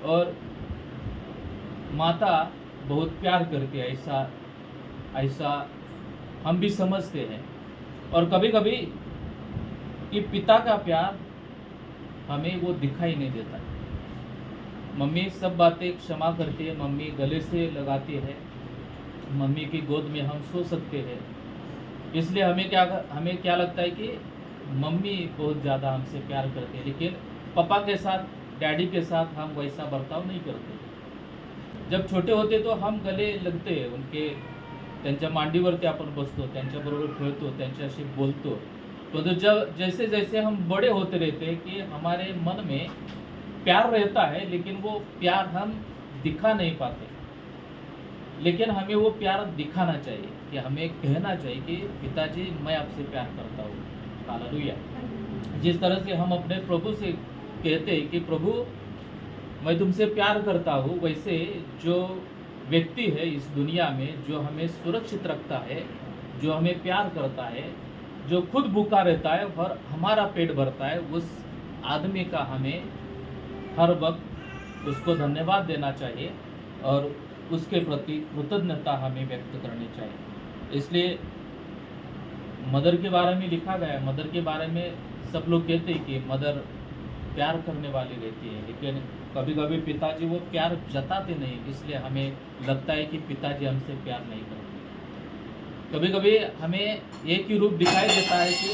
C: और माता बहुत प्यार करती है, ऐसा हम भी समझते हैं. और कभी कभी कि पिता का प्यार हमें वो दिखाई नहीं देता. मम्मी सब बातें क्षमा करती है, मम्मी गले से लगाती है, मम्मी की गोद में हम सो सकते हैं. इसलिए हमें क्या लगता है कि मम्मी बहुत ज़्यादा हमसे प्यार करती है, लेकिन पापा के साथ, डैडी के साथ हम वैसा बर्ताव नहीं करते. जब छोटे होते तो हम गले लगते, उनके त्यांच्या मांडीवरती आपण बसतो, त्यांच्याबरोबर खेळतो, त्यांच्याशी बोलतो. तो जब जैसे जैसे हम बड़े होते रहते हैं कि हमारे मन में प्यार रहता है, लेकिन वो प्यार हम दिखा नहीं पाते. लेकिन हमें वो प्यार दिखाना चाहिए, कि हमें कहना चाहिए कि पिताजी मैं आपसे प्यार करता हूँ. हालेलुया. जिस तरह से हम अपने प्रभु से कहते हैं कि प्रभु मैं तुमसे प्यार करता हूँ, वैसे जो व्यक्ति है इस दुनिया में जो हमें सुरक्षित रखता है, जो हमें प्यार करता है, जो खुद भूखा रहता है और हमारा पेट भरता है, उस आदमी का हमें हर वक्त उसको धन्यवाद देना चाहिए और उसके प्रति कृतज्ञता हमें व्यक्त करनी चाहिए। इसलिए मदर के बारे में लिखा गया है। मदर के बारे में सब लोग कहते हैं कि मदर प्यार करने वाली रहती है, लेकिन कभी कभी पिताजी वो प्यार जताते नहीं, इसलिए हमें लगता है कि पिताजी हमसे प्यार नहीं करते। कभी कभी हमें एक ही रूप दिखाई देता है कि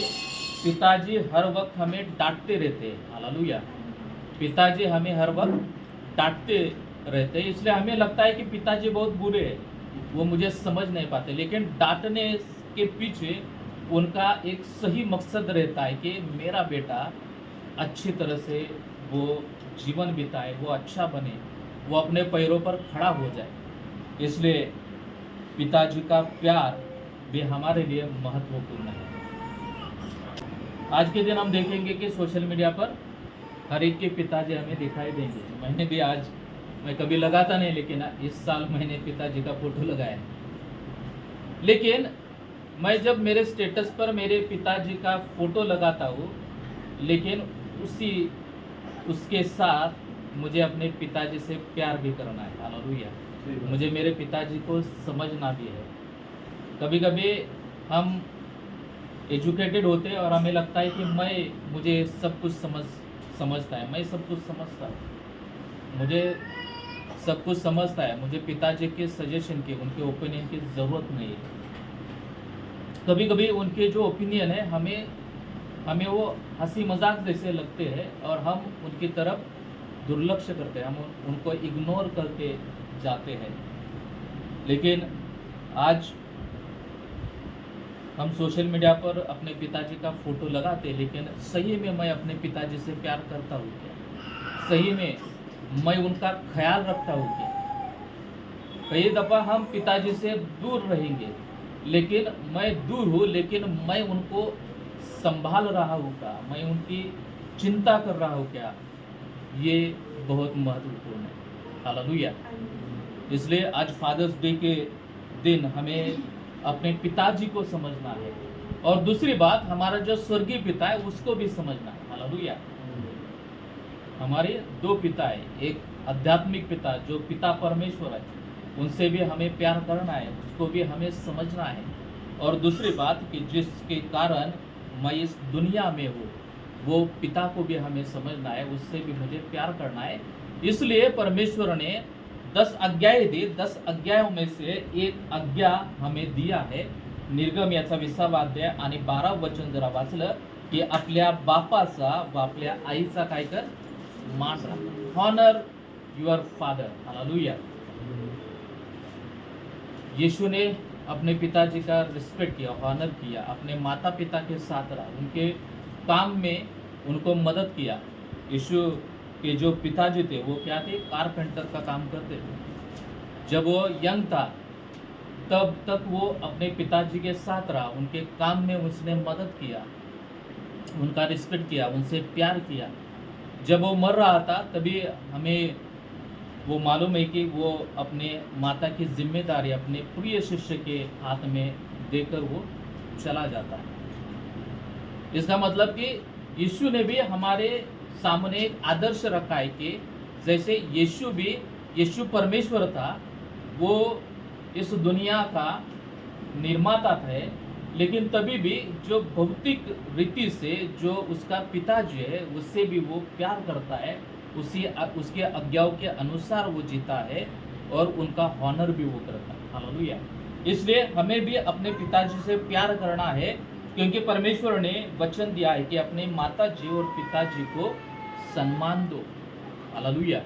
C: पिताजी हर वक्त हमें डांटते रहते हैं। हालेलुया। पिताजी हमें हर वक्त डांटते रहते हैं, इसलिए हमें लगता है कि पिताजी बहुत बुरे हैं, वो मुझे समझ नहीं पाते। लेकिन डांटने के पीछे उनका एक सही मकसद रहता है कि मेरा बेटा अच्छी तरह से वो जीवन बिताए, वो अच्छा बने, वो अपने पैरों पर खड़ा हो जाए। इसलिए पिताजी का प्यार भी हमारे लिए महत्वपूर्ण है। आज के दिन हम देखेंगे कि सोशल मीडिया पर हर एक के पिताजी हमें दिखाई देंगे। मैंने भी आज, मैं कभी लगाता नहीं, लेकिन इस साल मैंने पिताजी का फोटो लगाया। लेकिन मैं जब मेरे स्टेटस पर मेरे पिताजी का फोटो लगाता हूँ, लेकिन उसके साथ मुझे अपने पिताजी से प्यार भी करना है। हालेलुया। मुझे मेरे पिताजी को समझना भी है। कभी कभी हम एजुकेटेड होते हैं और हमें लगता है कि मुझे सब कुछ समझता है, मैं सब कुछ समझता हूँ, मुझे सब कुछ समझता है, मुझे पिताजी के सजेशन की, उनके ओपिनियन की ज़रूरत नहीं है। कभी कभी उनके जो ओपिनियन है हमें वो हंसी मजाक जैसे लगते हैं और हम उनकी तरफ दुर्लक्ष करते हैं, हम उनको इग्नोर करके जाते हैं। लेकिन आज हम सोशल मीडिया पर अपने पिताजी का फोटो लगाते हैं, लेकिन सही में मैं अपने पिताजी से प्यार करता हूँ क्या? सही में मैं उनका ख्याल रखता हूँ क्या? कई दफ़ा हम पिताजी से दूर रहेंगे, लेकिन मैं दूर हूँ, लेकिन मैं उनको संभाल रहा हूँ क्या? मैं उनकी चिंता कर रहा हूँ क्या? ये बहुत महत्वपूर्ण है। हालेलुया। इसलिए आज फादर्स डे के दिन हमें अपने पिताजी को समझना है, और दूसरी बात हमारा जो स्वर्गीय पिता है उसको भी समझना है। हालेलुया। हमारे दो पिता है, एक आध्यात्मिक पिता जो पिता परमेश्वर है, उनसे भी हमें प्यार करना है, उसको भी हमें समझना है। और दूसरी बात कि जिसके कारण मैं इस दुनिया में हूँ, वो पिता को भी हमें समझना है, उससे भी मुझे प्यार करना है। इसलिए परमेश्वर ने 10 आज्ञाएं दी। 10 आज्ञाओं में से एक आज्ञा हमें दिया है, निर्गम याचा 20वा अध्याय आणि 12 वचन जरा वाचलं की आपल्या बापाचा व आपल्या आईचा काय कर, मान राख। Honour your father. हालेलुया। यीशु ने अपने पिताजी का रिस्पेक्ट किया, ऑनर किया, अपने माता पिता के साथ रहा, उनके काम में उनको मदद किया। यीशु के जो पिताजी थे वो क्या थे? कारपेंटर का काम करते थे। जब वो यंग था तब तक वो अपने पिताजी के साथ रहा, उनके काम में उसने मदद किया, उनका रिस्पेक्ट किया, उनसे प्यार किया। जब वो मर रहा था तभी हमें वो मालूम है कि वो अपने माता की जिम्मेदारी अपने प्रिय शिष्य के हाथ में देकर वो चला जाता है। इसका मतलब कि यीशु ने भी हमारे सामने एक आदर्श रखा है कि जैसे यीशु परमेश्वर था, वो इस दुनिया का निर्माता था, लेकिन तभी भी जो भौतिक रीति से जो उसका पिताजी है उससे भी वो प्यार करता है, उसके आज्ञाओं के अनुसार वो जीता है और उनका हॉनर भी वो करता है। हालेलुया। इसलिए हमें भी अपने पिताजी से प्यार करना है, क्योंकि परमेश्वर ने वचन दिया है कि अपने माताजी और पिताजी को सम्मान दो। हालेलुया।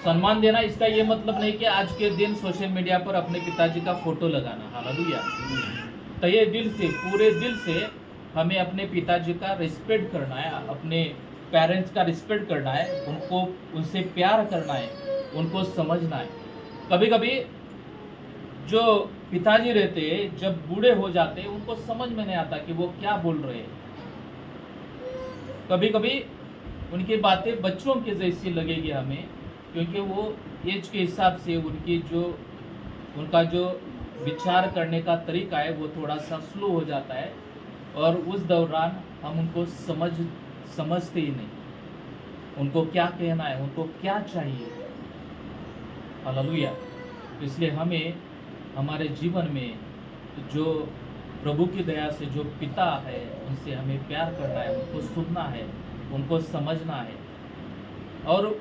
C: सम्मान देना, इसका ये मतलब नहीं कि आज के दिन सोशल मीडिया पर अपने पिताजी का फोटो लगाना। हालेलुया। तो ये दिल से, पूरे दिल से हमें अपने पिताजी का रिस्पेक्ट करना है, अपने पेरेंट्स का रिस्पेक्ट करना है, उनसे प्यार करना है, उनको समझना है। कभी कभी जो पिताजी रहते हैं जब बूढ़े हो जाते हैं उनको समझ में नहीं आता कि वो क्या बोल रहे हैं। कभी कभी उनकी बातें बच्चों के जैसी लगेगी हमें, क्योंकि वो एज के हिसाब से उनका जो विचार करने का तरीका है वो थोड़ा सा स्लो हो जाता है, और उस दौरान हम उनको समझते ही नहीं, उनको क्या कहना है, उनको क्या चाहिए। हालेलुया। इसलिए हमें हमारे जीवन में जो प्रभु की दया से जो पिता है उनसे हमें प्यार करना है, उनको सुनना है, उनको समझना है, और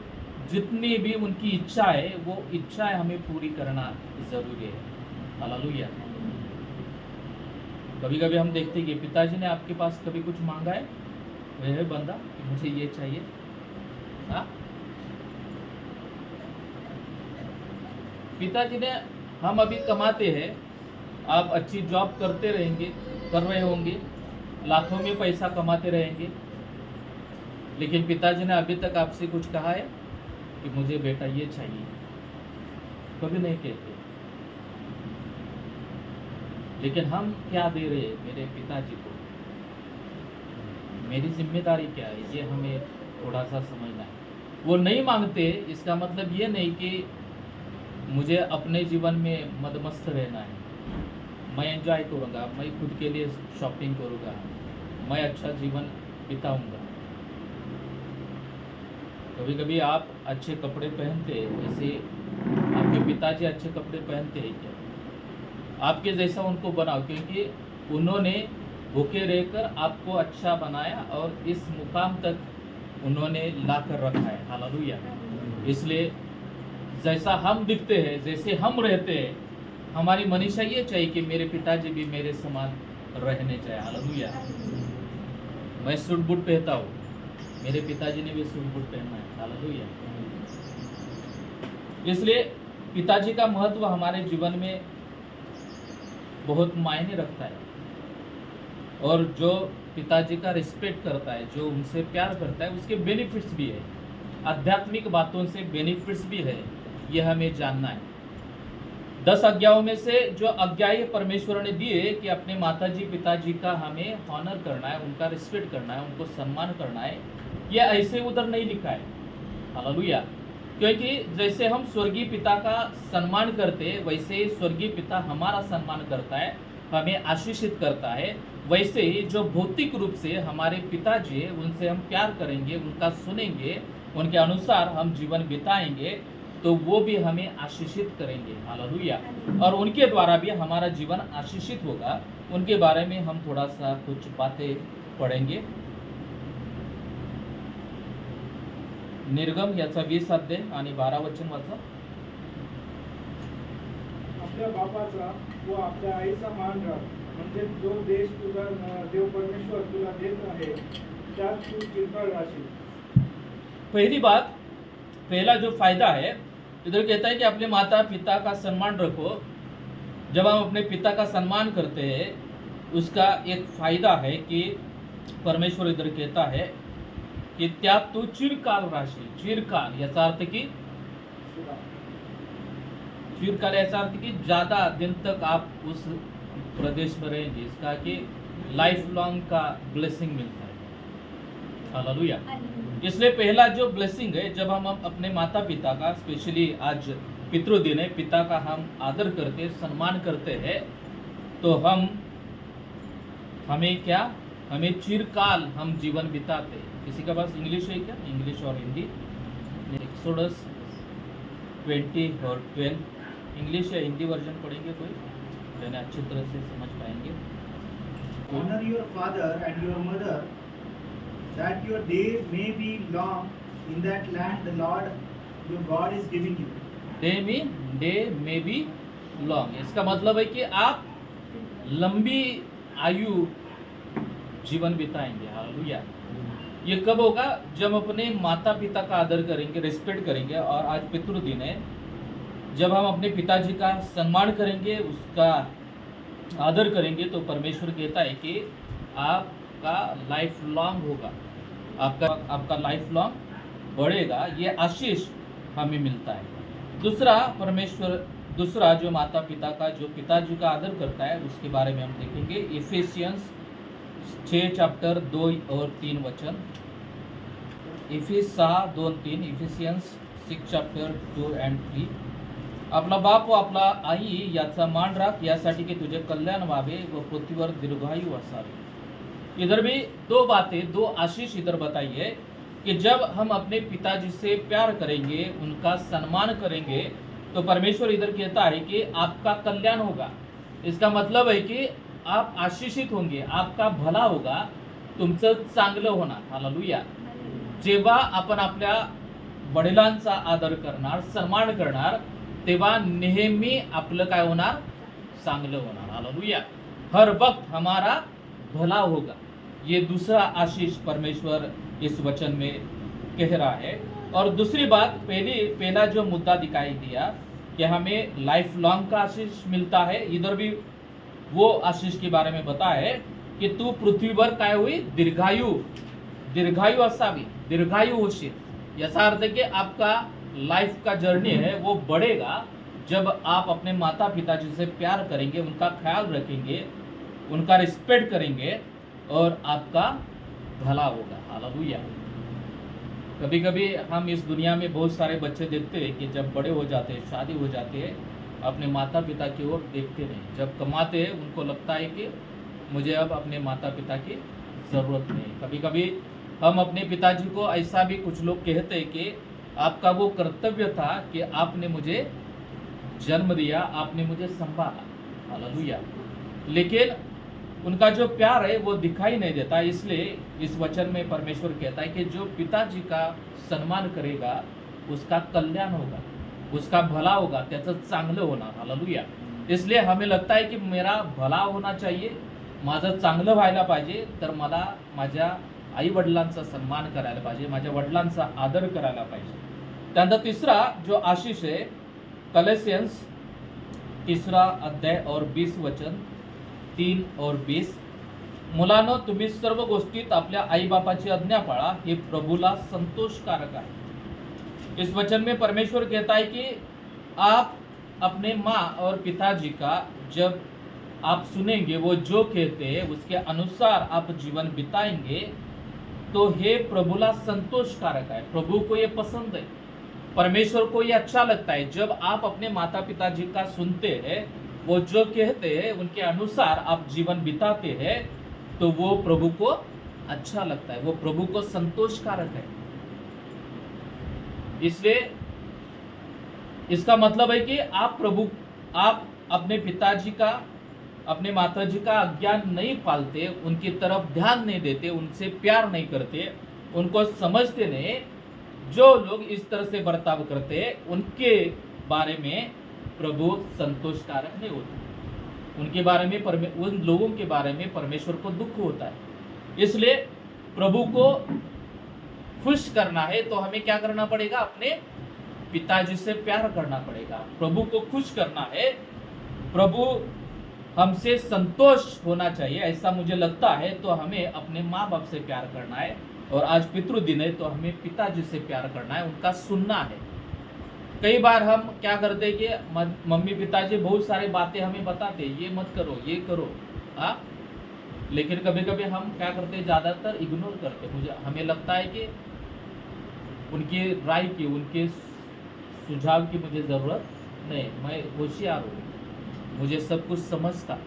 C: जितनी भी उनकी इच्छा है वो इच्छाएं हमें पूरी करना ज़रूरी है। हालेलुया। कभी कभी हम देखते हैं कि पिताजी ने आपके पास कभी कुछ मांगा है, वह बंदा कि मुझे ये चाहिए। हाँ, पिताजी ने, हम अभी कमाते हैं, आप अच्छी जॉब करते रहेंगे, कर रहे होंगे, लाखों में पैसा कमाते रहेंगे, लेकिन पिताजी ने अभी तक आपसे कुछ कहा है कि मुझे बेटा ये चाहिए? कभी नहीं कहते। लेकिन हम क्या दे रहे हैं मेरे पिताजी को, मेरी जिम्मेदारी क्या है, ये हमें थोड़ा सा समझना है। वो नहीं मांगते, इसका मतलब ये नहीं कि मुझे अपने जीवन में मदमस्त रहना है, मैं एंजॉय करूँगा, मैं खुद के लिए शॉपिंग करूँगा, मैं अच्छा जीवन बिताऊँगा। कभी कभी आप अच्छे कपड़े पहनते हैं, जैसे आपके पिताजी अच्छे कपड़े पहनते हैं क्या? आपके जैसा उनको बनाओ, क्योंकि उन्होंने भूखे रहकर आपको अच्छा बनाया और इस मुकाम तक उन्होंने ला कर रखा है। हालेलुया। इसलिए जैसा हम दिखते हैं, जैसे हम रहते हैं, हमारी मनीषा ये चाहिए कि मेरे पिताजी भी मेरे समान रहने चाहिए। हालेलुया। मैं सूट बूट पहनता हूँ, मेरे पिताजी ने भी सूट बूट पहनना है। हालेलुया। इसलिए पिताजी का महत्व हमारे जीवन में बहुत मायने रखता है, और जो पिताजी का रिस्पेक्ट करता है, जो उनसे प्यार करता है, उसके बेनिफिट्स भी है, आध्यात्मिक बातों से बेनिफिट्स भी है, यह हमें जानना है। 10 आज्ञाओं में से जो आज्ञाएं परमेश्वर ने दी है कि अपने माताजी पिताजी का हमें ऑनर करना है, उनका रिस्पेक्ट करना है, उनको सम्मान करना है, यह ऐसे उधर नहीं लिखा है। हालेलुया। क्योंकि जैसे हम स्वर्गीय पिता का सम्मान करते हैं, वैसे ही स्वर्गीय पिता हमारा सम्मान करता है, हमें आशीषित करता है। वैसे ही जो भौतिक रूप से हमारे पिताजी हैं, उनसे हम प्यार करेंगे, उनका सुनेंगे, उनके अनुसार हम जीवन बिताएंगे, तो वो भी हमें आशीषित करेंगे। हालेलुया। और उनके द्वारा भी हमारा जीवन आशीषित होगा। उनके बारे में हम थोड़ा सा कुछ बातें पढ़ेंगे। निर्गम याचा 20 अध्याय आणि 12 वचन वाचा।
D: आपल्या बापाचा व आपल्या आईचा मान राख, म्हणजे जो देश तुझा देव परमेश्वर तुला देत आहे त्यात तू चिरकाळ राहशील।
C: पहली बात, पहला जो फायदा है, इधर कहता है कि अपने माता पिता का सम्मान रखो। जब हम अपने पिता का सम्मान करते हैं, उसका एक फायदा है कि परमेश्वर इधर कहता है कि त्यात तू चिरकाल राहशील। चिरकाल याचा अर्थ की, चिरकाल याचा अर्थ की ज्यादा दिन तक आप उस प्रदेश में रहेंगे, इसका कि लाइफ लॉन्ग का ब्लेसिंग मिलता है। हालेलुया। इसलिए पहला जो ब्लेसिंग है, जब हम अपने माता पिता का, स्पेशली आज पितृदिन है, पिता का हम आदर करते, सम्मान करते हैं, तो हमें क्या, हमें चिरकाल हम जीवन बिताते हैं। किसी का पास इंग्लिश है क्या? इंग्लिश और हिंदी। एक्सोडस 20 और 12 इंग्लिश या हिंदी वर्जन पढ़ेंगे कोई, यानी अच्छी तरह से समझ पाएंगे।
E: Honor your father and your mother, that your days may be long in that land the Lord your God is giving you.
C: Day may be long, इसका मतलब है कि आप लंबी आयु जीवन बिताएंगे। हालेलुया। ये कब होगा? जब अपने माता पिता का आदर करेंगे, रिस्पेक्ट करेंगे। और आज पितृदिन है, जब हम अपने पिताजी का सम्मान करेंगे, उसका आदर करेंगे, तो परमेश्वर कहता है कि आपका लाइफ लॉन्ग होगा, आपका लाइफ लॉन्ग बढ़ेगा। ये आशीष हमें मिलता है। दूसरा जो माता पिता का, जो पिताजी का आदर करता है, उसके बारे में हम देखेंगे। इफिसियंस 6 चैप्टर 2 और 3 वचन। इफिस 6:2-3, इफिशियन्स 6:2-3. आपला बाप व आपला आई याचा मान राख, यासाठी की तुझे कल्याण व्हावे व पृथ्वीवर दीर्घायु असावे. इधर भी दो बातें, दो आशीष इधर बताई है कि जब हम अपने पिताजी से प्यार करेंगे, उनका सम्मान करेंगे, तो परमेश्वर इधर कहता है कि आपका कल्याण होगा. इसका मतलब है कि आप आशीषित होंगे, आपका भला होगा, तुमचं चांगलं होणार. हालेलुया. जेव्हा आपण आपल्या वडिलांचा आदर करणार, सन्मान करणार, तेव्हा नेहमी आपलं काय होणार, चांगलं होणार. हालेलुया. हर वक्त हमारा भला होगा. ये दूसरा आशीष परमेश्वर इस वचन में कह रहा है. और दूसरी बात, पहला जो मुद्दा दिखाई दिया कि हमें लाइफ लॉन्ग का आशीष मिलता है, इधर भी वो आशीष के बारे में बताया है कि तू पृथ्वीवर काय हुई, दीर्घायु असावी, दीर्घायु होशील. याचा अर्थ है कि आपका लाइफ का जर्नी है वो बढ़ेगा जब आप अपने माता पिताजी से प्यार करेंगे, उनका ख्याल रखेंगे, उनका रिस्पेक्ट करेंगे और आपका भला होगा. हालेलुया. कभी कभी हम इस दुनिया में बहुत सारे बच्चे देखते हैं कि जब बड़े हो जाते हैं, शादी हो जाते हैं, अपने माता पिता की ओर देखते नहीं. जब कमाते हैं उनको लगता है कि मुझे अब अपने माता पिता की ज़रूरत नहीं. कभी कभी हम अपने पिताजी को ऐसा भी कुछ लोग कहते हैं कि आपका वो कर्तव्य था कि आपने मुझे जन्म दिया, आपने मुझे संभाला. हालेलुया. लेकिन उनका जो प्यार है वो दिखाई नहीं देता. इसलिए इस वचन में परमेश्वर कहता है कि जो पिताजी का सम्मान करेगा उसका कल्याण होगा, उसका भला होगा, त्याचं चांगलं होणार. हालेलुया. इसलिए हमें लगता है कि मेरा भला होना चाहिए, माझं चांगलं व्हायला पाहिजे, तर मला माझ्या आई वडिलांचा सन्मान करायला पाहिजे, माझ्या वडिलांचा आदर करायला पाहिजे. त्यानंतर तिसरा जो आशीष है, कॉलोसियन्स 3:20 3 और 20. मुलांनो, तुम्ही सर्व गोष्टीत आपल्या आईबापाची आज्ञा पाळा, हे प्रभूला संतोषकारक आहे. इस वचन में परमेश्वर कहता है कि आप अपने माँ और पिताजी का जब आप सुनेंगे, वो जो कहते हैं उसके अनुसार आप जीवन बिताएंगे, तो हे प्रभुला संतोषकारक है. प्रभु को ये पसंद है, परमेश्वर को ये अच्छा लगता है. जब आप अपने माता पिताजी का सुनते हैं, वो जो कहते हैं उनके अनुसार आप जीवन बिताते हैं, तो वो प्रभु को अच्छा लगता है, वो प्रभु को संतोषकारक है. इसलिए इसका मतलब है कि आप अपने पिताजी का, अपने माताजी का आज्ञा नहीं पालते, उनकी तरफ ध्यान नहीं देते, उनसे प्यार नहीं करते, उनको समझते नहीं. जो लोग इस तरह से बर्ताव करते हैं उनके बारे में प्रभु संतोषकारक नहीं होता. उनके बारे में उन लोगों के बारे में परमेश्वर को दुख होता है. इसलिए प्रभु को खुश करना है तो हमें क्या करना पड़ेगा, अपने पिताजी से प्यार करना पड़ेगा. प्रभु को खुश करना है, प्रभु हमसे संतोष होना चाहिए, ऐसा मुझे लगता है, तो हमें अपने माँ बाप से प्यार करना है. और आज पितृ दिन है तो हमें पिताजी से प्यार करना है, उनका सुनना है. कई बार हम क्या करते हैं कि मम्मी पिताजी बहुत सारी बातें हमें बताते हैं, ये मत करो, ये करो, हाँ, लेकिन कभी कभी हम क्या करते हैं, ज़्यादातर इग्नोर करते हैं. हमें लगता है कि उनकी राय की, उनके सुझाव की मुझे ज़रूरत नहीं, मैं होशियार हूँ, मुझे सब कुछ समझता,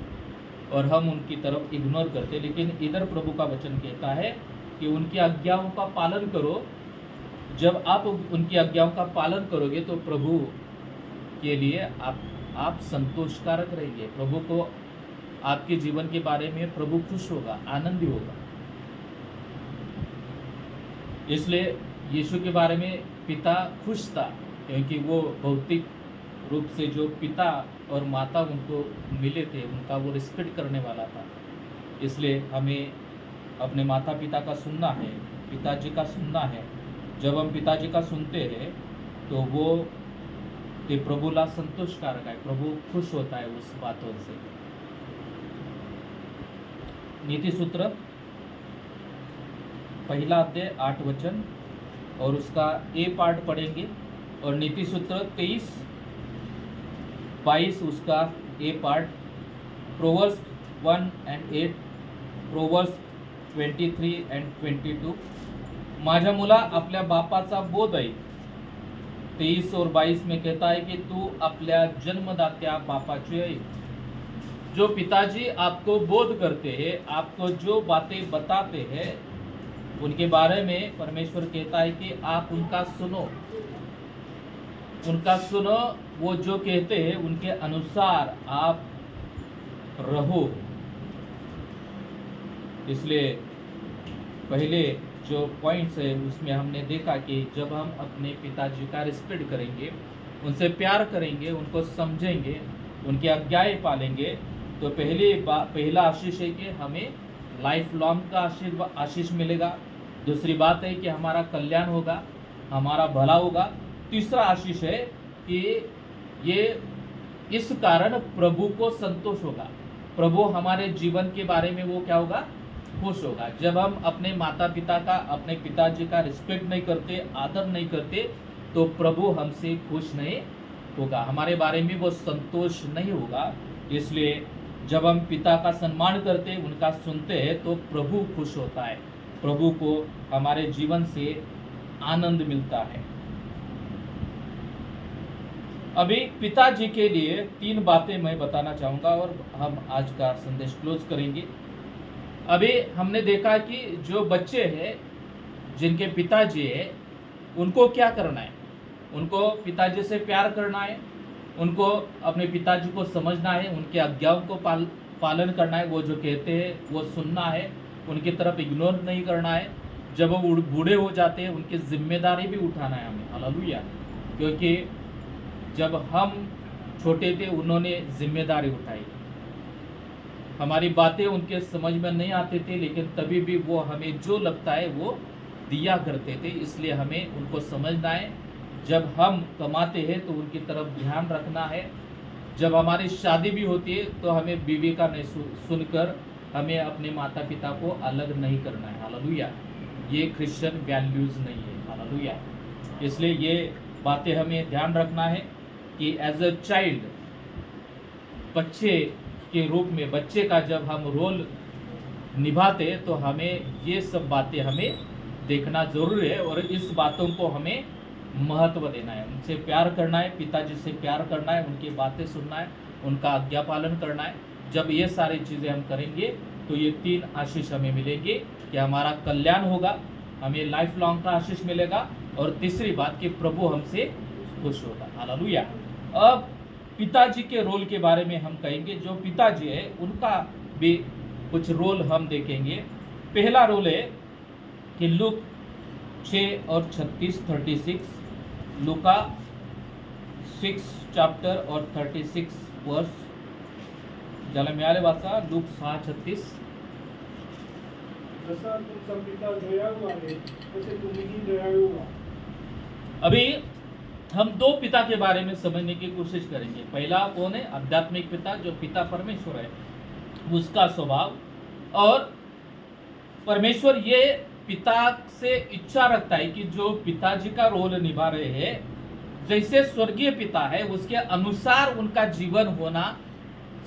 C: और हम उनकी तरफ इग्नोर करते. लेकिन इधर प्रभु का वचन कहता है कि उनकी आज्ञाओं का पालन करो. जब आप उनकी आज्ञाओं का पालन करोगे तो प्रभु के लिए आप संतोषकारक रहेंगे. प्रभु को आपके जीवन के बारे में प्रभु खुश होगा, आनंदी होगा. इसलिए यीशु के बारे में पिता खुश था, क्योंकि वो भौतिक रूप से जो पिता और माता उनको मिले थे, उनका वो रिस्पेक्ट करने वाला था. इसलिए हमें अपने माता पिता का सुनना है, पिताजी का सुनना है. जब हम पिताजी का सुनते हैं तो वो ते प्रभुला संतोषकारक है, प्रभु खुश होता है उस बातों से. नीति सूत्र पहला अध्याय 8 वचन और उसका ए पार्ट पढ़ेंगे, और नीति सूत्र 23-22 उसका a part, proverbs 1 and 8, proverbs 23 and 22, माझ्या मुला आपल्या बापाचा बोध आहे. 23 और 22 में कहता है कि तू आपल्या जन्मदात्या बापाचे आहे. जो पिताजी आपको बोध करते हैं, आपको जो बातें बताते हैं, उनके बारे में परमेश्वर कहता है कि आप उनका सुनो. उनका सुनो, वो जो कहते हैं उनके अनुसार आप रहो. इसलिए पहले जो पॉइंट्स है उसमें हमने देखा कि जब हम अपने पिताजी का रिस्पेक्ट करेंगे, उनसे प्यार करेंगे, उनको समझेंगे, उनकी आज्ञाएं पालेंगे, तो पहला आशीष है कि हमें लाइफ लॉन्ग का आशीष मिलेगा. दूसरी बात है कि हमारा कल्याण होगा, हमारा भला होगा. तीसरा आशीष है कि ये इस कारण प्रभु को संतोष होगा. प्रभु हमारे जीवन के बारे में वो क्या होगा, खुश होगा. जब हम अपने माता पिता का, अपने पिताजी का रिस्पेक्ट नहीं करते, आदर नहीं करते, तो प्रभु हमसे खुश नहीं होगा, हमारे बारे में वो संतोष नहीं होगा. इसलिए जब हम पिता का सम्मान करते, उनका सुनते हैं, तो प्रभु खुश होता है. प्रभु को हमारे जीवन से आनंद मिलता है. अभी पिताजी के लिए 3 बातें मैं बताना चाहूँगा और हम आज का संदेश क्लोज करेंगे. अभी हमने देखा कि जो बच्चे हैं, जिनके पिताजी है, उनको क्या करना है. उनको पिताजी से प्यार करना है, उनको अपने पिताजी को समझना है, उनकी आज्ञाओं को पालन करना है, वो जो कहते हैं वो सुनना है, उनकी तरफ इग्नोर नहीं करना है. जब वो बूढ़े हो जाते हैं, उनकी जिम्मेदारी भी उठाना है हमें. हालेलुया. क्योंकि जब हम छोटे थे, उन्होंने जिम्मेदारी उठाई. हमारी बातें उनके समझ में नहीं आते थे, लेकिन तभी भी वो हमें जो लगता है वो दिया करते थे. इसलिए हमें उनको समझना है. जब हम कमाते हैं तो उनकी तरफ ध्यान रखना है. जब हमारी शादी भी होती है तो हमें बीवी का नहीं सुनकर हमें अपने माता पिता को अलग नहीं करना है. हालेलुया. ये क्रिश्चियन वैल्यूज नहीं है. हालेलुया. इसलिए ये बातें हमें ध्यान रखना है कि एज अ चाइल्ड, बच्चे के रूप में, बच्चे का जब हम रोल निभाते तो हमें ये सब बातें हमें देखना जरूरी है और इस बातों को हमें महत्व देना है. उनसे प्यार करना है, पिताजी से प्यार करना है, उनकी बातें सुनना है, उनका आज्ञा पालन करना है. जब ये सारी चीज़ें हम करेंगे तो ये 3 आशीष हमें मिलेंगे कि हमारा कल्याण होगा, हमें लाइफ लॉन्ग का आशीष मिलेगा, और तीसरी बात कि प्रभु हमसे खुश होगा. हालेलुया. अब पिताजी के रोल के बारे में हम कहेंगे. जो पिताजी है उनका भी कुछ रोल हम देखेंगे. पहला रोल है कि लूक 6 और 36, लूका 6 चॅप्टर और 36 वर्स. ज्याला मिळाले वाचा. लूक 6:36.
D: जसा तुमचा पिता दयाळू आहे तसे तुम्हीही दयाळू व्हा.
C: अभी हम 2 पिता के बारे में समझने की कोशिश करेंगे. पहला कौन है? आध्यात्मिक पिता, जो पिता परमेश्वर है, उसका स्वभाव. और परमेश्वर ये पिता से इच्छा रखता है कि जो पिताजी का रोल निभा रहे हैं, जैसे स्वर्गीय पिता है उसके अनुसार उनका जीवन होना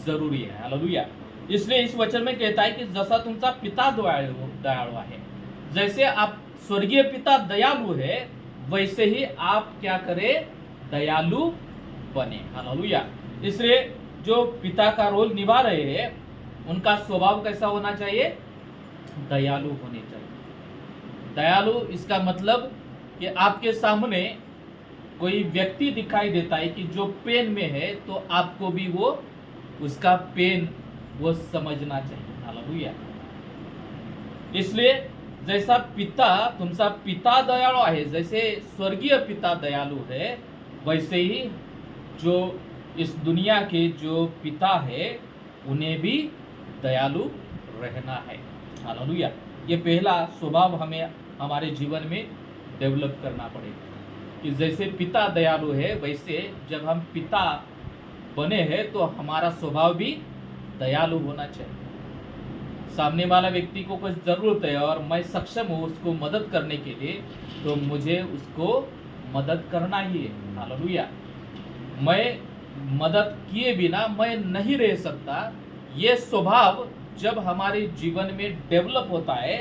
C: जरूरी है. हालेलुया. इसलिए इस वचन में कहता है कि जैसा तुमचा पिता दयाळू आहे, जैसे आप स्वर्गीय पिता दयालु है, वैसे ही आप क्या करें? दयालु बने. हालेलुया. इसलिए जो पिता का रोल निभा रहे हैं, उनका स्वभाव कैसा होना चाहिए? दयालु होने चाहिए. दयालु इसका मतलब कि आपके सामने कोई व्यक्ति दिखाई देता है कि जो पेन में है, तो आपको भी वो उसका पेन वो समझना चाहिए. हालेलुया. इसलिए जैसा पिता, तुमचा पिता दयाळू आहे, जैसे स्वर्गीय पिता दयालु है, वैसे ही जो इस दुनिया के जो पिता है, उन्हें भी दयालु रहना है. हालेलुया. ये पहला स्वभाव हमें हमारे जीवन में डेवलप करना पड़ेगा कि जैसे पिता दयालु है, वैसे जब हम पिता बने हैं तो हमारा स्वभाव भी दयालु होना चाहिए. सामने वाला व्यक्ति को कुछ ज़रूरत है और मैं सक्षम हूँ उसको मदद करने के लिए, तो मुझे उसको मदद करना ही है. हालेलुया. मैं मदद किए बिना मैं नहीं रह सकता. ये स्वभाव जब हमारे जीवन में डेवलप होता है,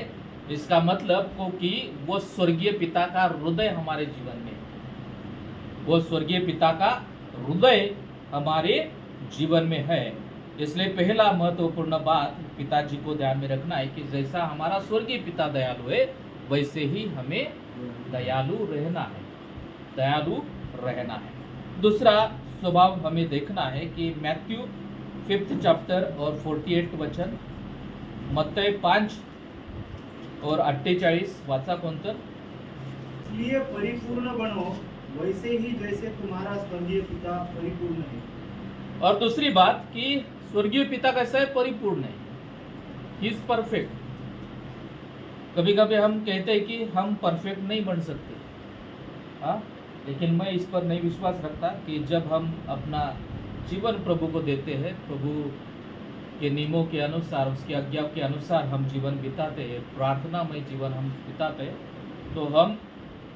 C: इसका मतलब को कि वो स्वर्गीय पिता का हृदय हमारे जीवन में है। वो स्वर्गीय पिता का हृदय हमारे जीवन में है। इसलिए पहला महत्वपूर्ण बात पिताजी को ध्यान में रखना है कि जैसा हमारा स्वर्गीय पिता दयालु है वैसे ही हमें दयालु रहना है, दयालु रहना है। दूसरा स्वभाव हमें देखना है कि मैथ्यू 5th चैप्टर और 48 वचन, मत्तई 5 और 48 वाचा कोणतं?
E: इसलिए परिपूर्ण बनो वैसे ही जैसे तुम्हारा स्वर्गीय पिता परिपूर्ण है।
C: और दूसरी बात कि स्वर्गीय पिता कैसा है? परिपूर्ण है, ही इज परफेक्ट। कभी कभी हम कहते हैं कि हम परफेक्ट नहीं बन सकते, हाँ, लेकिन मैं इस पर नहीं विश्वास रखता कि जब हम अपना जीवन प्रभु को देते हैं, प्रभु के नियमों के अनुसार, उसकी आज्ञा के अनुसार हम जीवन बिताते हैं, प्रार्थनामय जीवन हम बिताते हैं, तो हम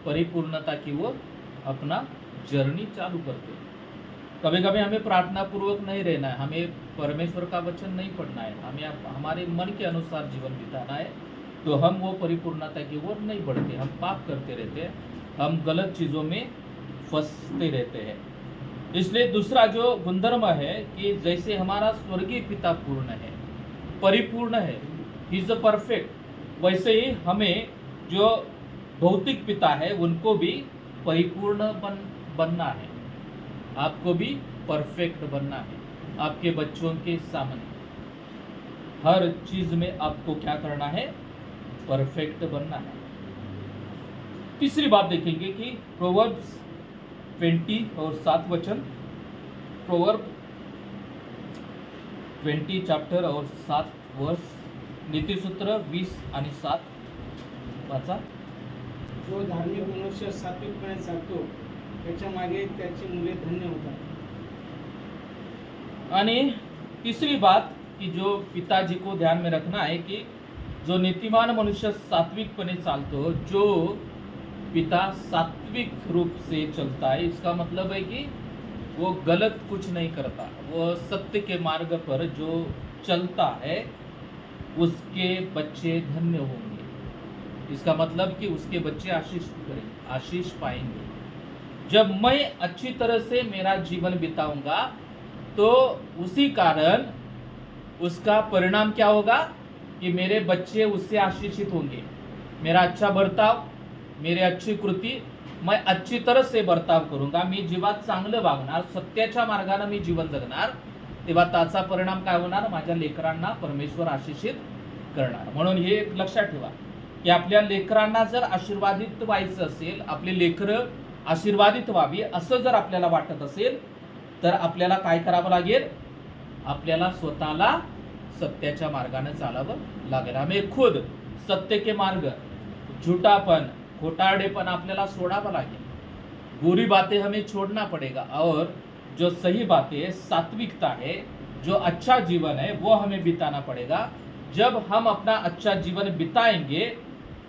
C: परिपूर्णता की ओर अपना जर्नी चालू करते हैं। कभी कभी हमें प्रार्थना पूर्वक नहीं रहना है, हमें परमेश्वर का वचन नहीं पढ़ना है, हमें हमारे मन के अनुसार जीवन बिताना है, तो हम वो परिपूर्णता की ओर नहीं बढ़ते, हम पाप करते रहते हैं, हम गलत चीज़ों में फंसते रहते हैं। इसलिए दूसरा जो गुणधर्म है कि जैसे हमारा स्वर्गीय पिता पूर्ण है, परिपूर्ण है, ही इज परफेक्ट, वैसे ही हमें जो भौतिक पिता है उनको भी परिपूर्ण बनना है। आपको भी परफेक्ट बनना है। आपके बच्चों के सामने हर चीज में आपको क्या करना है? परफेक्ट बनना है। तीसरी बात देखेंगे कि प्रोवर्ब्स 20 और 7 वचन, प्रोवर्ब 20 चैप्टर और 7 वर्स, नीतिसूत्र 20 आणि 7 वाचा।
F: जो धार्मिक मनुष्य सात्विकपणे चालतो त्याच्या मागे त्याची मुले धन्य होतात।
C: आणि तीसरी बात कि जो पिताजी को ध्यान में रखना है कि जो नीतिमान मनुष्य सात्विकपणे चालतो, जो पिता सात्विक रूप से चलता है, इसका मतलब है कि वो गलत कुछ नहीं करता, वो सत्य के मार्ग पर जो चलता है उसके बच्चे धन्य होंगे। इसका मतलब कि उसके बच्चे आशीष पाएंगे। जब मैं अच्छी तरह से मेरा जीवन बिताऊंगा तो उसी कारण उसका परिणाम क्या होगा कि मेरे बच्चे उससे आशीषित होंगे। मेरा अच्छा बर्ताव, मेरे अच्छी कृती, मैं अच्छी तरह से बर्ताव करूंगा, मी जीवात चांगलं वागणार, सत्याच्या मार्गाने मी जीवन जगणार, तेव्हा त्याचा परिणाम काय होणार? माझ्या लेकरांना परमेश्वर आशीषित करणार। म्हणून हे लक्षात ठेवा की आपल्या लेकरांना जर आशीर्वादित व्हायचं असेल, आपले लेकरं आशीर्वादित व्हावी असं जर आपल्याला वाटत असेल तर आपल्याला काय करावं लागेल? आपल्याला स्वतःला सत्याच्या मार्गाने चालावं लागेल। हमें खुद सत्य के मार्ग, झूठापन, खोटारडेपन आपल्याला सोडावं लागेल। बुरी बातें हमें छोड़ना पड़ेगा और जो सही बातें, सात्विकता है, जो अच्छा जीवन है वो हमें बिताना पड़ेगा। जब हम अपना अच्छा जीवन बिताएंगे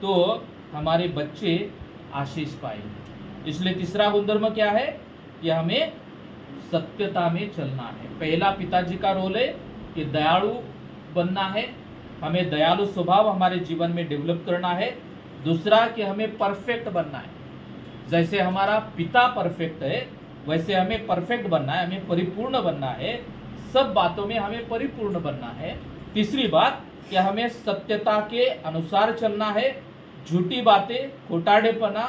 C: तो हमारे बच्चे आशीष पाएंगे। इसलिए तीसरा गुणधर्म क्या है कि हमें सत्यता में चलना है। पहला पिताजी का रोल है कि दयालु बनना है, हमें दयालु स्वभाव हमारे जीवन में डेवलप करना है। दूसरा कि हमें परफेक्ट बनना है, जैसे हमारा पिता परफेक्ट है वैसे हमें परफेक्ट बनना है, हमें परिपूर्ण बनना है, सब बातों में हमें परिपूर्ण बनना है। तीसरी बात कि हमें सत्यता के अनुसार चलना है, झूठी बातें, खोटारडेपणा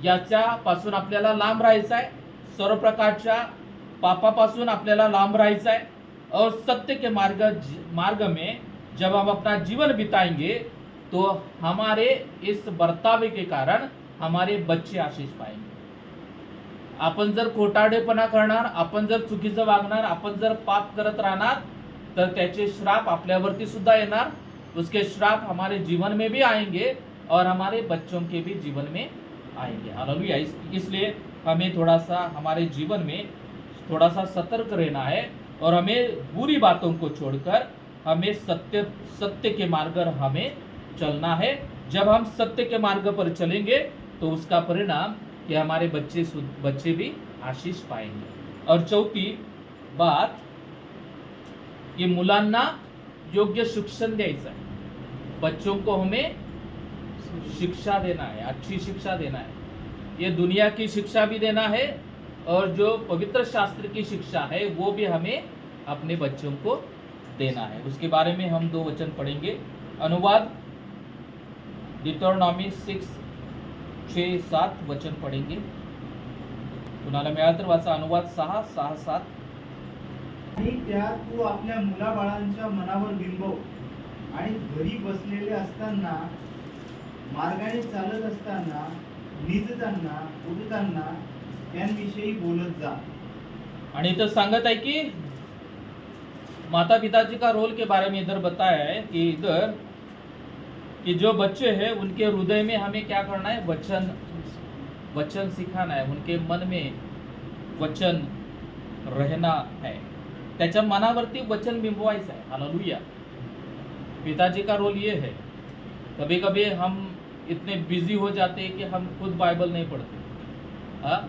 C: याच्यापासून आपल्याला लांब राहायचं आहे, सर्व प्रकारच्या पापापासून आपल्याला लांब राहायचं आहे और सत्य के मार्ग में जब हम अपना जीवन बिताएंगे तो हमारे इस बर्ताव के कारण हमारे बच्चे आशीष पाएंगे। आपण जर खोटारडेपणा करणार, आपण जर चुकीचं वागणार, आपण जर पाप करत राहणार तर त्याचे श्राप आपल्यावरती सुद्धा येणार, उसके श्राप हमारे जीवन में भी आएंगे और हमारे बच्चों के भी जीवन में आएंगे। हालेलुया। इसलिए हमें थोड़ा सा हमारे जीवन में थोड़ा सा सतर्क रहना है और हमें बुरी बातों को छोड़कर हमें सत्य के मार्ग पर हमें चलना है। जब हम सत्य के मार्ग पर चलेंगे तो उसका परिणाम कि हमारे बच्चे भी आशीष पाएंगे। और चौथी बात कि मुलांना योग्य शिक्षण द्यायचं आहे। बच्चों को हमें शिक्षा देना है, अच्छी शिक्षा देना है। ये दुनिया की शिक्षा भी देना है और जो पवित्र शास्त्र की शिक्षा है वो भी हमें अपने बच्चों को देना है। उसके बारे में हम 2 वचन पढ़ेंगे। अनुवाद डिटोरनॉमी 6:6-7 वचन पढ़ेंगे। कुणाला मिळालं तर वाचा। अनुवाद 6:6-7.
E: आणि त्यात तू आपल्या मुलाबाळांच्या मनावर बिंबव आणि घरी बसलेले असताना, मार्गाने चालत असताना, निजताना, उठताना त्यांविषयी बोलत जा.
C: आणि इधर सांगत है कि माता पिताजी का रोल के बारे में इधर बताया है कि इधर कि जो बच्चे हैं उनके हृदय में हमें क्या करना है, वचन सिखाना है, उनके मन में वचन रहना है, त्याच्या मनावरती वचन बिंबवायचं आहे। हालेलुया। पिताजी का रोल ये है। कभी कभी हम इतने बिजी हो जाते हैं कि हम खुद बाइबल नहीं पढ़ते। हाँ,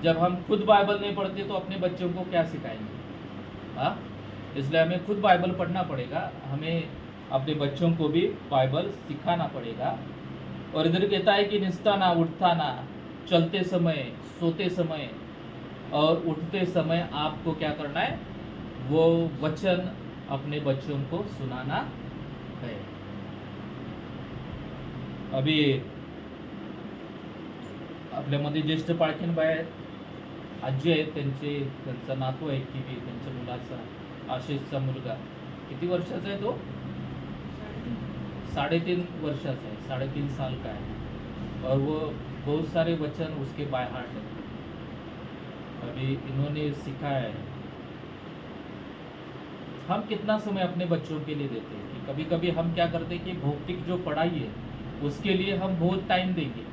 C: जब हम खुद बाइबल नहीं पढ़ते तो अपने बच्चों को क्या सिखाएंगे? हाँ, इसलिए हमें खुद बाइबल पढ़ना पड़ेगा, हमें अपने बच्चों को भी बाइबल सिखाना पड़ेगा। और इधर कहता है कि निस्ताना, उठताना, चलते समय, सोते समय और उठते समय आपको क्या करना है, वो वचन अपने बच्चों को सुनाना है। अभी आपल्यामध्ये ज्येष्ठ पाळखीण बाई आहेत, आजी आहेत, त्यांचा नातू आहे की त्यांच्या मुलाचा, आशिषचा मुलगा किती वर्षाचा आहे तो? 3.5 वर्षाचा है, 3.5 साल का है और वो बहुत सारे वचन उसके बाय हार्ट है। अभी इन्होंने सिखाया है। हम कितना समय अपने बच्चों के लिए देते हैं कि कभी कभी हम क्या करते हैं कि भौतिक जो पढ़ाई है उसके लिए हम बहुत टाइम देंगे,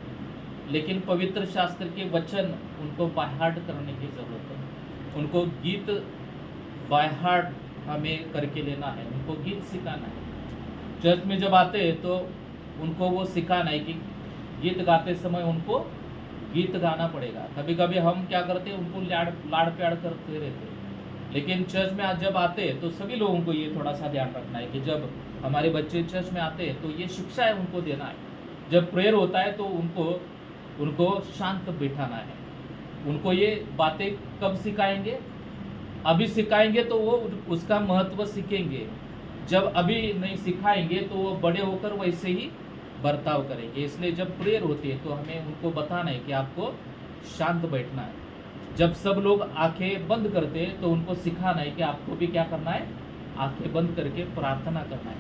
C: लेकिन पवित्र शास्त्र के वचन उनको बाय हार्ट करने की ज़रूरत है। उनको गीत बाय हार्ट हमें करके लेना है, उनको गीत सिखाना है। चर्च में जब आते हैं तो उनको वो सिखाना है कि गीत गाते समय उनको गीत गाना पड़ेगा। कभी कभी हम क्या करते हैं, उनको लाड़ प्यार करते रहते हैं, लेकिन चर्च में आज जब आते हैं तो सभी लोगों को ये थोड़ा सा ध्यान रखना है कि जब हमारे बच्चे चर्च में आते हैं तो ये शिक्षा है उनको देना है। जब प्रेयर होता है तो उनको शांत बिठाना है। उनको ये बातें कब सिखाएंगे? अभी सिखाएंगे तो वो उसका महत्व सीखेंगे। जब अभी नहीं सिखाएंगे तो वो बड़े होकर वैसे ही बर्ताव करेंगे। इसलिए जब प्रेयर होती है तो हमें उनको बताना है कि आपको शांत बैठना है। जब सब लोग आंखें बंद करते हैं तो उनको सिखाना है कि आपको भी क्या करना है, आंखें बंद करके प्रार्थना करना है।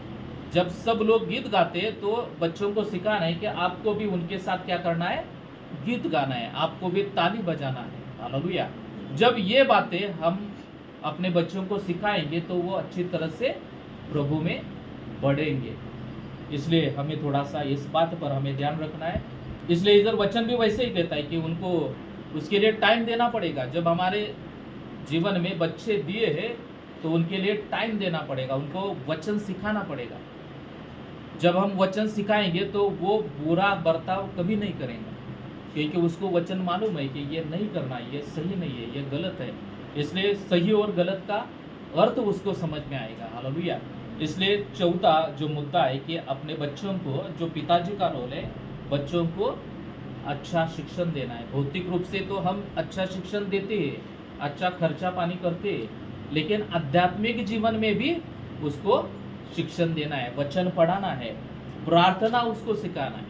C: जब सब लोग गीत गाते हैं तो बच्चों को सिखाना है कि आपको भी उनके साथ क्या करना है, गीत गाना है, आपको भी ताली बजाना है। हालेलुया। जब ये बातें हम अपने बच्चों को सिखाएंगे तो वो अच्छी तरह से प्रभु में बढ़ेंगे। इसलिए हमें थोड़ा सा इस बात पर हमें ध्यान रखना है। इसलिए इधर वचन भी वैसे ही देता है कि उनको उसके लिए टाइम देना पड़ेगा। जब हमारे जीवन में बच्चे दिए हैं तो उनके लिए टाइम देना पड़ेगा, उनको वचन सिखाना पड़ेगा। जब हम वचन सिखाएंगे तो वो बुरा बर्ताव कभी नहीं करेंगे, क्योंकि उसको वचन मालूम है कि ये नहीं करना, ये सही नहीं है, ये गलत है। इसलिए सही और गलत का अर्थ उसको समझ में आएगा। हालेलुया। इसलिए चौथा जो मुद्दा है कि अपने बच्चों को, जो पिताजी का रोल है, बच्चों को अच्छा शिक्षण देना है। भौतिक रूप से तो हम अच्छा शिक्षण देते हैं, अच्छा खर्चा पानी करते हैं, लेकिन आध्यात्मिक जीवन में भी उसको शिक्षण देना है, वचन पढ़ाना है, प्रार्थना उसको सिखाना है,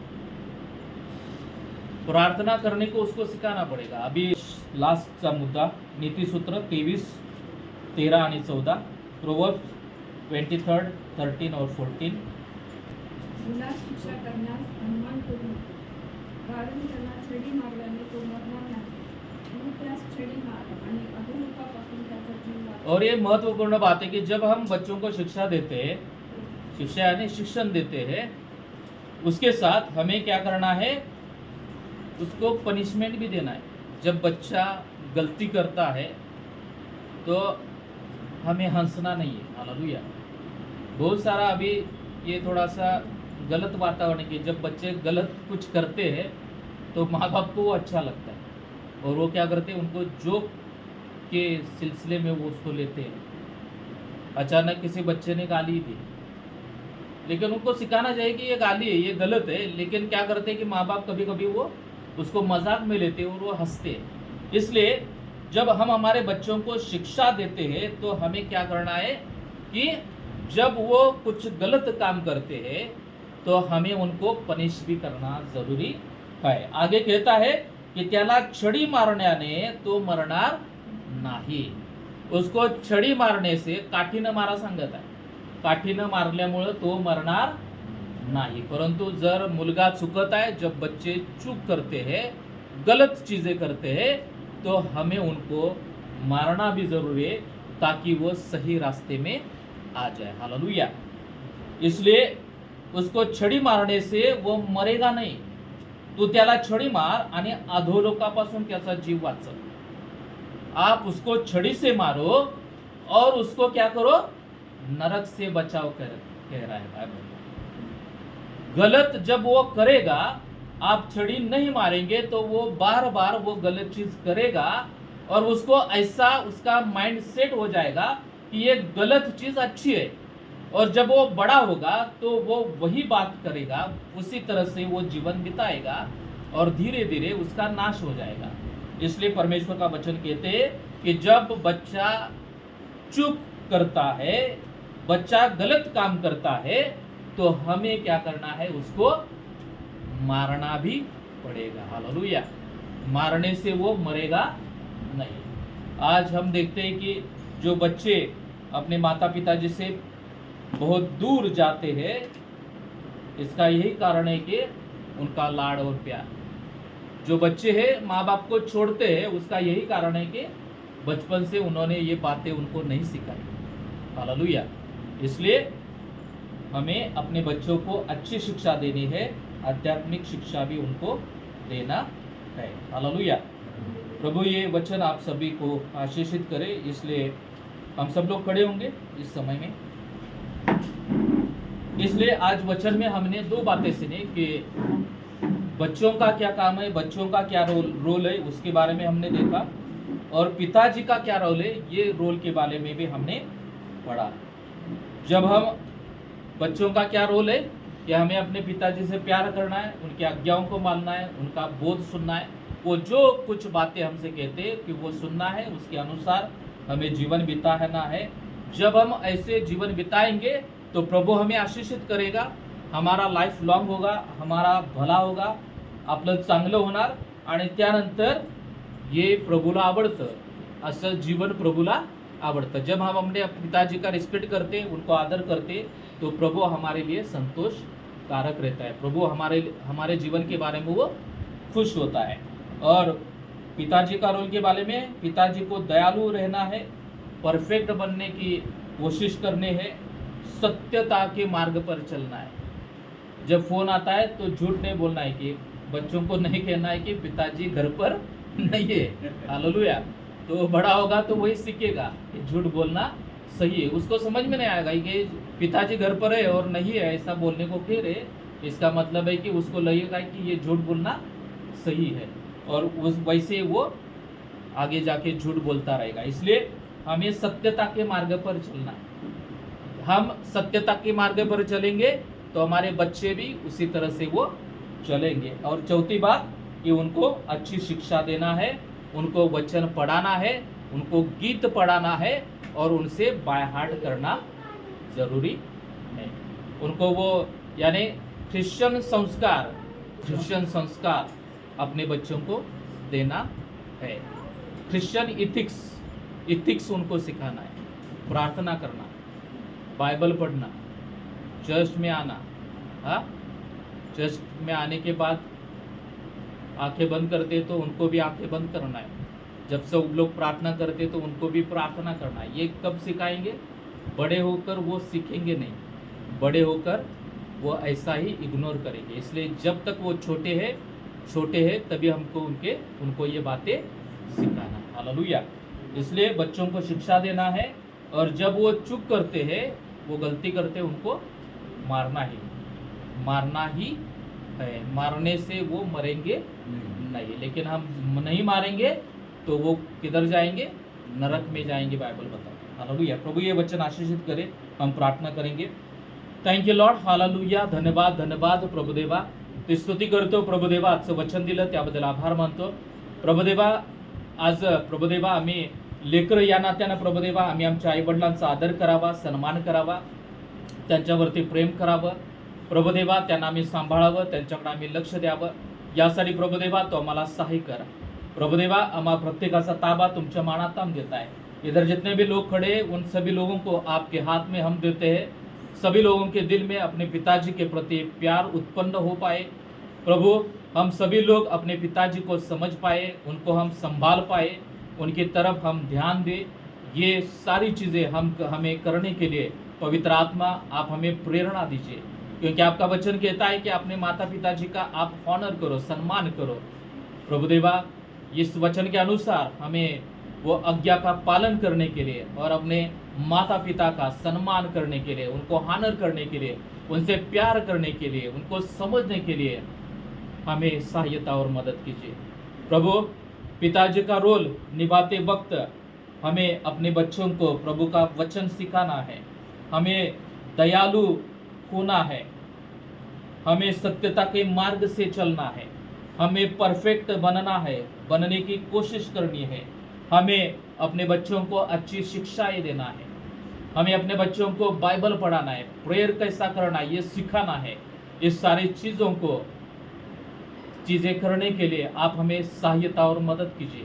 C: प्रार्थना करने को उसको सिखाना पड़ेगा। अभी लास्टचा मुद्दा नीतिसूत्र 23, 13 आणि 14, प्रोवर्ब्स 23, 13 और 14।
G: मुलास शिक्षा करण्यास अनुमान करू नको, कारण त्याला छडी मारल्याने तो मरणार नाही, तू त्यास छडी मार आणि अधोमुखापासून त्याचा जीव वाचव।
C: और ये महत्वपूर्ण बात है कि जब हम बच्चों को शिक्षा देते हैं, शिक्षा यानी शिक्षण देते हैं, उसके साथ हमें क्या करना है, उसको पनिशमेंट भी देना है। जब बच्चा गलती करता है तो हमें हंसना नहीं है। हालेलुया। बहुत सारा अभी ये थोड़ा सा गलत वातावरण है कि जब बच्चे गलत कुछ करते हैं तो माँ बाप को वो अच्छा लगता है और वो क्या करते हैं, उनको जोक के सिलसिले में वो उसको लेते हैं। अचानक किसी बच्चे ने गाली दी लेकिन उनको सिखाना चाहिए कि ये गाली है, ये गलत है। लेकिन क्या करते हैं कि माँ बाप कभी कभी वो उसको मजाक में लेते हैं और वो हंसते हैं। इसलिए जब हम हमारे बच्चों को शिक्षा देते हैं तो हमें क्या करना है कि जब वो कुछ गलत काम करते हैं तो हमें उनको पनिश भी करना जरूरी है। आगे कहता है की त्याला छडी मारण्याने तो मरणार नाही। उसको छडी मारने से, काठीनं मारा सांगत आहे, काठीनं मारल्यामुळे तो मरणार नाही। परंतु जर मुलगा चुकत है, जब बच्चे चूक करते हैं, गलत चीजें करते हैं, तो हमें उनको मारना भी जरूरी है ताकि वो सही रास्ते में आ जाए। हालेलुया। इसलिए उसको छडी मारने से वो मरेगा नहीं। तू त्याला छडी मार आणि अधोलोकापासून त्याचा जीव वाचव। आप उसको छड़ी से मारो और उसको क्या करो, नरक से बचाव कह रहा है बाइबल। गलत जब वो करेगा, आप छड़ी नहीं मारेंगे तो वो बार बार वो गलत चीज करेगा और उसको ऐसा उसका माइंड सेट हो जाएगा कि ये गलत चीज अच्छी है। और जब वो बड़ा होगा तो वो वही बात करेगा, उसी तरह से वो जीवन बिताएगा और धीरे धीरे उसका नाश हो जाएगा। इसलिए परमेश्वर का वचन कहते हैं कि जब बच्चा चूक करता है, बच्चा गलत काम करता है, तो हमें क्या करना है, उसको मारना भी पड़ेगा। हालेलुया। मारने से वो मरेगा नहीं। आज हम देखते हैं कि जो बच्चे अपने माता पिता जी से बहुत दूर जाते हैं, इसका यही कारण है कि उनका लाड़ और प्यार। जो बच्चे हैं माँ बाप को छोड़ते हैं, उसका यही कारण है कि बचपन से उन्होंने ये बातें उनको नहीं सिखाई। हालेलुया। इसलिए हमें अपने बच्चों को अच्छी शिक्षा देनी है, आध्यात्मिक शिक्षा भी उनको देना है। हालेलुया। प्रभु ये वचन आप सभी को आशीषित करे। इसलिए हम सब लोग खड़े होंगे इस समय में। इसलिए आज वचन में हमने दो बातें सुनी कि बच्चों का क्या काम है, बच्चों का क्या रोल है, उसके बारे में हमने देखा। और पिताजी का क्या रोल है, ये रोल के बारे में भी हमने पढ़ा। जब हम बच्चों का क्या रोल है कि हमें अपने पिताजी से प्यार करना है, उनकी आज्ञाओं को मानना है, उनका बोध सुनना है। वो जो कुछ बातें हमसे कहते हैं कि वो सुनना है, उसके अनुसार हमें जीवन बिताना है। जब हम ऐसे जीवन बिताएंगे तो प्रभु हमें आशीषित करेगा, हमारा लाईफ लॉंग होगा, हमारा भला होगा, आपलं चांगलं होणार आणि त्यानंतर ये प्रभूला आवडतं असं जीवन प्रभूला आवडतं। जब हम अपने पिताजी का रिस्पेक्ट करते, उनको आदर करते, तो प्रभु हमारे लिए संतोष कारक रहता है। प्रभु हमारे जीवन के बारे में वो खुश होता है। और पिताजी का रोल के बारे में, पिताजी को दयालु रहना है, परफेक्ट बनने की कोशिश करने है, सत्यता के मार्ग पर चलना है। जब फोन आता है तो झूठ नहीं बोलना है, कि बच्चों को नहीं कहना है कि पिताजी घर पर नहीं है। हालेलुया। तो बड़ा होगा तो वही सीखेगा कि झूठ बोलना सही है। उसको समझ में नहीं आएगा कि पिताजी घर पर है और नहीं है, ऐसा बोलने को कह रहे, इसका मतलब है कि उसको लगेगा कि ये झूठ बोलना सही है और उस वैसे वो आगे जाके झूठ बोलता रहेगा। इसलिए हमें सत्यता के मार्ग पर चलना है। हम सत्यता के मार्ग पर चलेंगे तो हमारे बच्चे भी उसी तरह से वो चलेंगे। और चौथी बात कि उनको अच्छी शिक्षा देना है, उनको वचन पढ़ाना है, उनको गीत पढ़ाना है और उनसे बाय हार्ट करना जरूरी है। उनको वो यानी क्रिश्चियन संस्कार अपने बच्चों को देना है। क्रिश्चियन इथिक्स उनको सिखाना है, प्रार्थना करना, बाइबल पढ़ना, चर्च में आना। हाँ, चर्च में आने के बाद आंखें बंद करते तो उनको भी आंखें बंद करना है। जब सब लोग प्रार्थना करते तो उनको भी प्रार्थना करना है। ये कब सिखाएंगे? बड़े होकर वो सीखेंगे नहीं, बड़े होकर वो ऐसा ही इग्नोर करेंगे। इसलिए जब तक वो छोटे हैं तभी हमको उनको ये बातें सिखाना। हालेलुया। इसलिए बच्चों को शिक्षा देना है और जब वो चूक करते हैं, वो गलती करते हैं, उनको मारना ही है। मारने से वो मरेंगे नहीं। लेकिन हम नहीं मारेंगे तो वो किधर जाएंगे? नरक में जाएंगे, बाइबल बताता है। हालेलुया। प्रभु ये वचन आशीषित करे। हम प्रार्थना करेंगे। Thank you Lord. हालेलुया. धन्यवाद धन्यवाद प्रभुदेवा. ते स्तुती करतो प्रभुदेवा. आजचं वचन दिलं त्याबद्दल आभार मानतो प्रभुदेवा. आज प्रभुदेवा आम्ही लेकरं या नात्यानं प्रभुदेवा आम्ही आमच्या आईवडिलांचा आदर करावा, सन्मान करावा, त्यांच्यावरती प्रेम करावं प्रभुदेवा. त्यांना आम्ही सांभाळावं, त्यांच्याकडे आम्ही लक्ष द्यावं. यासाठी प्रभुदेवा तो आम्हाला सहाय्य करा प्रभुदेवा. आम्हा प्रत्येकाचा ताबा तुमच्या मानात हम देता है. इधर जितने भी लोग खड़े हैं उन सभी लोगों को आपके हाथ में हम देते हैं. सभी लोगों के दिल में अपने पिताजी के प्रति प्यार उत्पन्न हो पाए प्रभु. हम सभी लोग अपने पिताजी को समझ पाए, उनको हम संभाल पाए, उनकी तरफ हम ध्यान दें. ये सारी चीज़ें हमें करने के लिए पवित्र आत्मा आप हमें प्रेरणा दीजिए, क्योंकि आपका वचन कहता है कि अपने माता पिताजी का आप ऑनर करो, सम्मान करो प्रभुदेवा. इस वचन के अनुसार हमें वो आज्ञा का पालन करने के लिए और अपने माता पिता का सम्मान करने के लिए, उनको ऑनर करने के लिए, उनसे प्यार करने के लिए, उनको समझने के लिए हमें सहायता और मदद कीजिए प्रभु. पिताजी का रोल निभाते वक्त हमें अपने बच्चों को प्रभु का वचन सिखाना है, हमें दयालु होना है, हमें सत्यता के मार्ग से चलना है, हमें परफेक्ट बनना है, बनने की कोशिश करनी है, हमें अपने बच्चों को अच्छी शिक्षाएं देना है, हमें अपने बच्चों को बाइबल पढ़ाना है, प्रेयर कैसा करना है ये सिखाना है. इस सारी चीज़ें करने के लिए आप हमें सहायता और मदद कीजिए.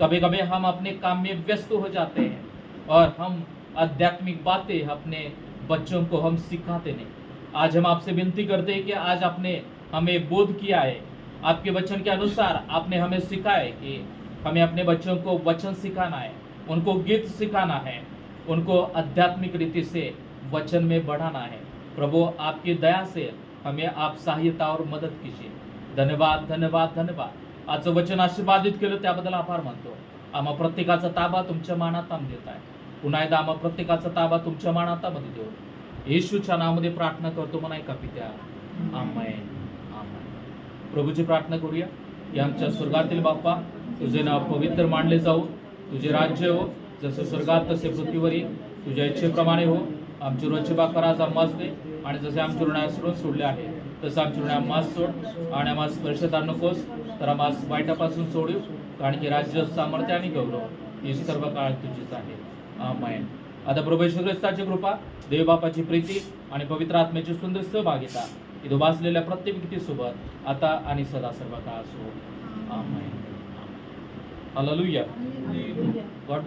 C: कभी कभी हम अपने काम में व्यस्त हो जाते हैं और हम आध्यात्मिक बातें अपने बच्चों को हम सिखाते नहीं. आज हम आपसे विनती करते हैं कि आज आपने हमें बोध किया है, आपके वचन के अनुसार आपने हमें सिखाया कि हमें अपने बच्चों को वचन सिखाना है, उनको गीत सिखाना है, उनको आध्यात्मिक रीति से वचन में बढ़ाना है. प्रभु आपकी दया से हमें आप सहायता और मदद कीजिए. धन्यवाद धन्यवाद धन्यवाद. आजचं वचन आशीर्वादित केलं त्याबद्दल आभार मानतो. आम्हा प्रत्येकाचा ताबा तुमच्या मानात आम्ही देत आहे. पुन्हा एकदा आम्हा प्रत्येकाचा ताबा तुमच्या मानातामध्ये देऊ. येशूच्या नावामध्ये प्रार्थना करतो म्हणा एका पित्या. आमेन आमेन. प्रभूची प्रार्थना करूया. की आमच्या स्वर्गातील बाप्पा, तुझे नाव पवित्र मानले जाऊ, तुझे राज्य हो, जसे स्वर्गात तसे पृथ्वीवरी, तुझ्या इच्छेप्रमाणे हो. आमची रोजची भाकर आज आम्हास दे, आणि जसे आमची ऋण सोडले आहे तसं आमची ऋण आम्हास सोड, आणि आम्हाला स्पर्शता नकोस तर आम्हास वाईटापासून सोडू, कारण की राज्य, सामर्थ्य आणि गौरव ही सर्व काळ तुझीच आहे. आमेन. आता प्रभू येशू ख्रिस्ताची कृपा, देव बापाची प्रीती आणि पवित्र आत्म्याची सुंदर सहभागिता इथं वाचलेल्या प्रत्येक व्यक्तीसोबत आता आणि सदा सर्व काळ असो. आमेन. हालेलुया. God bless.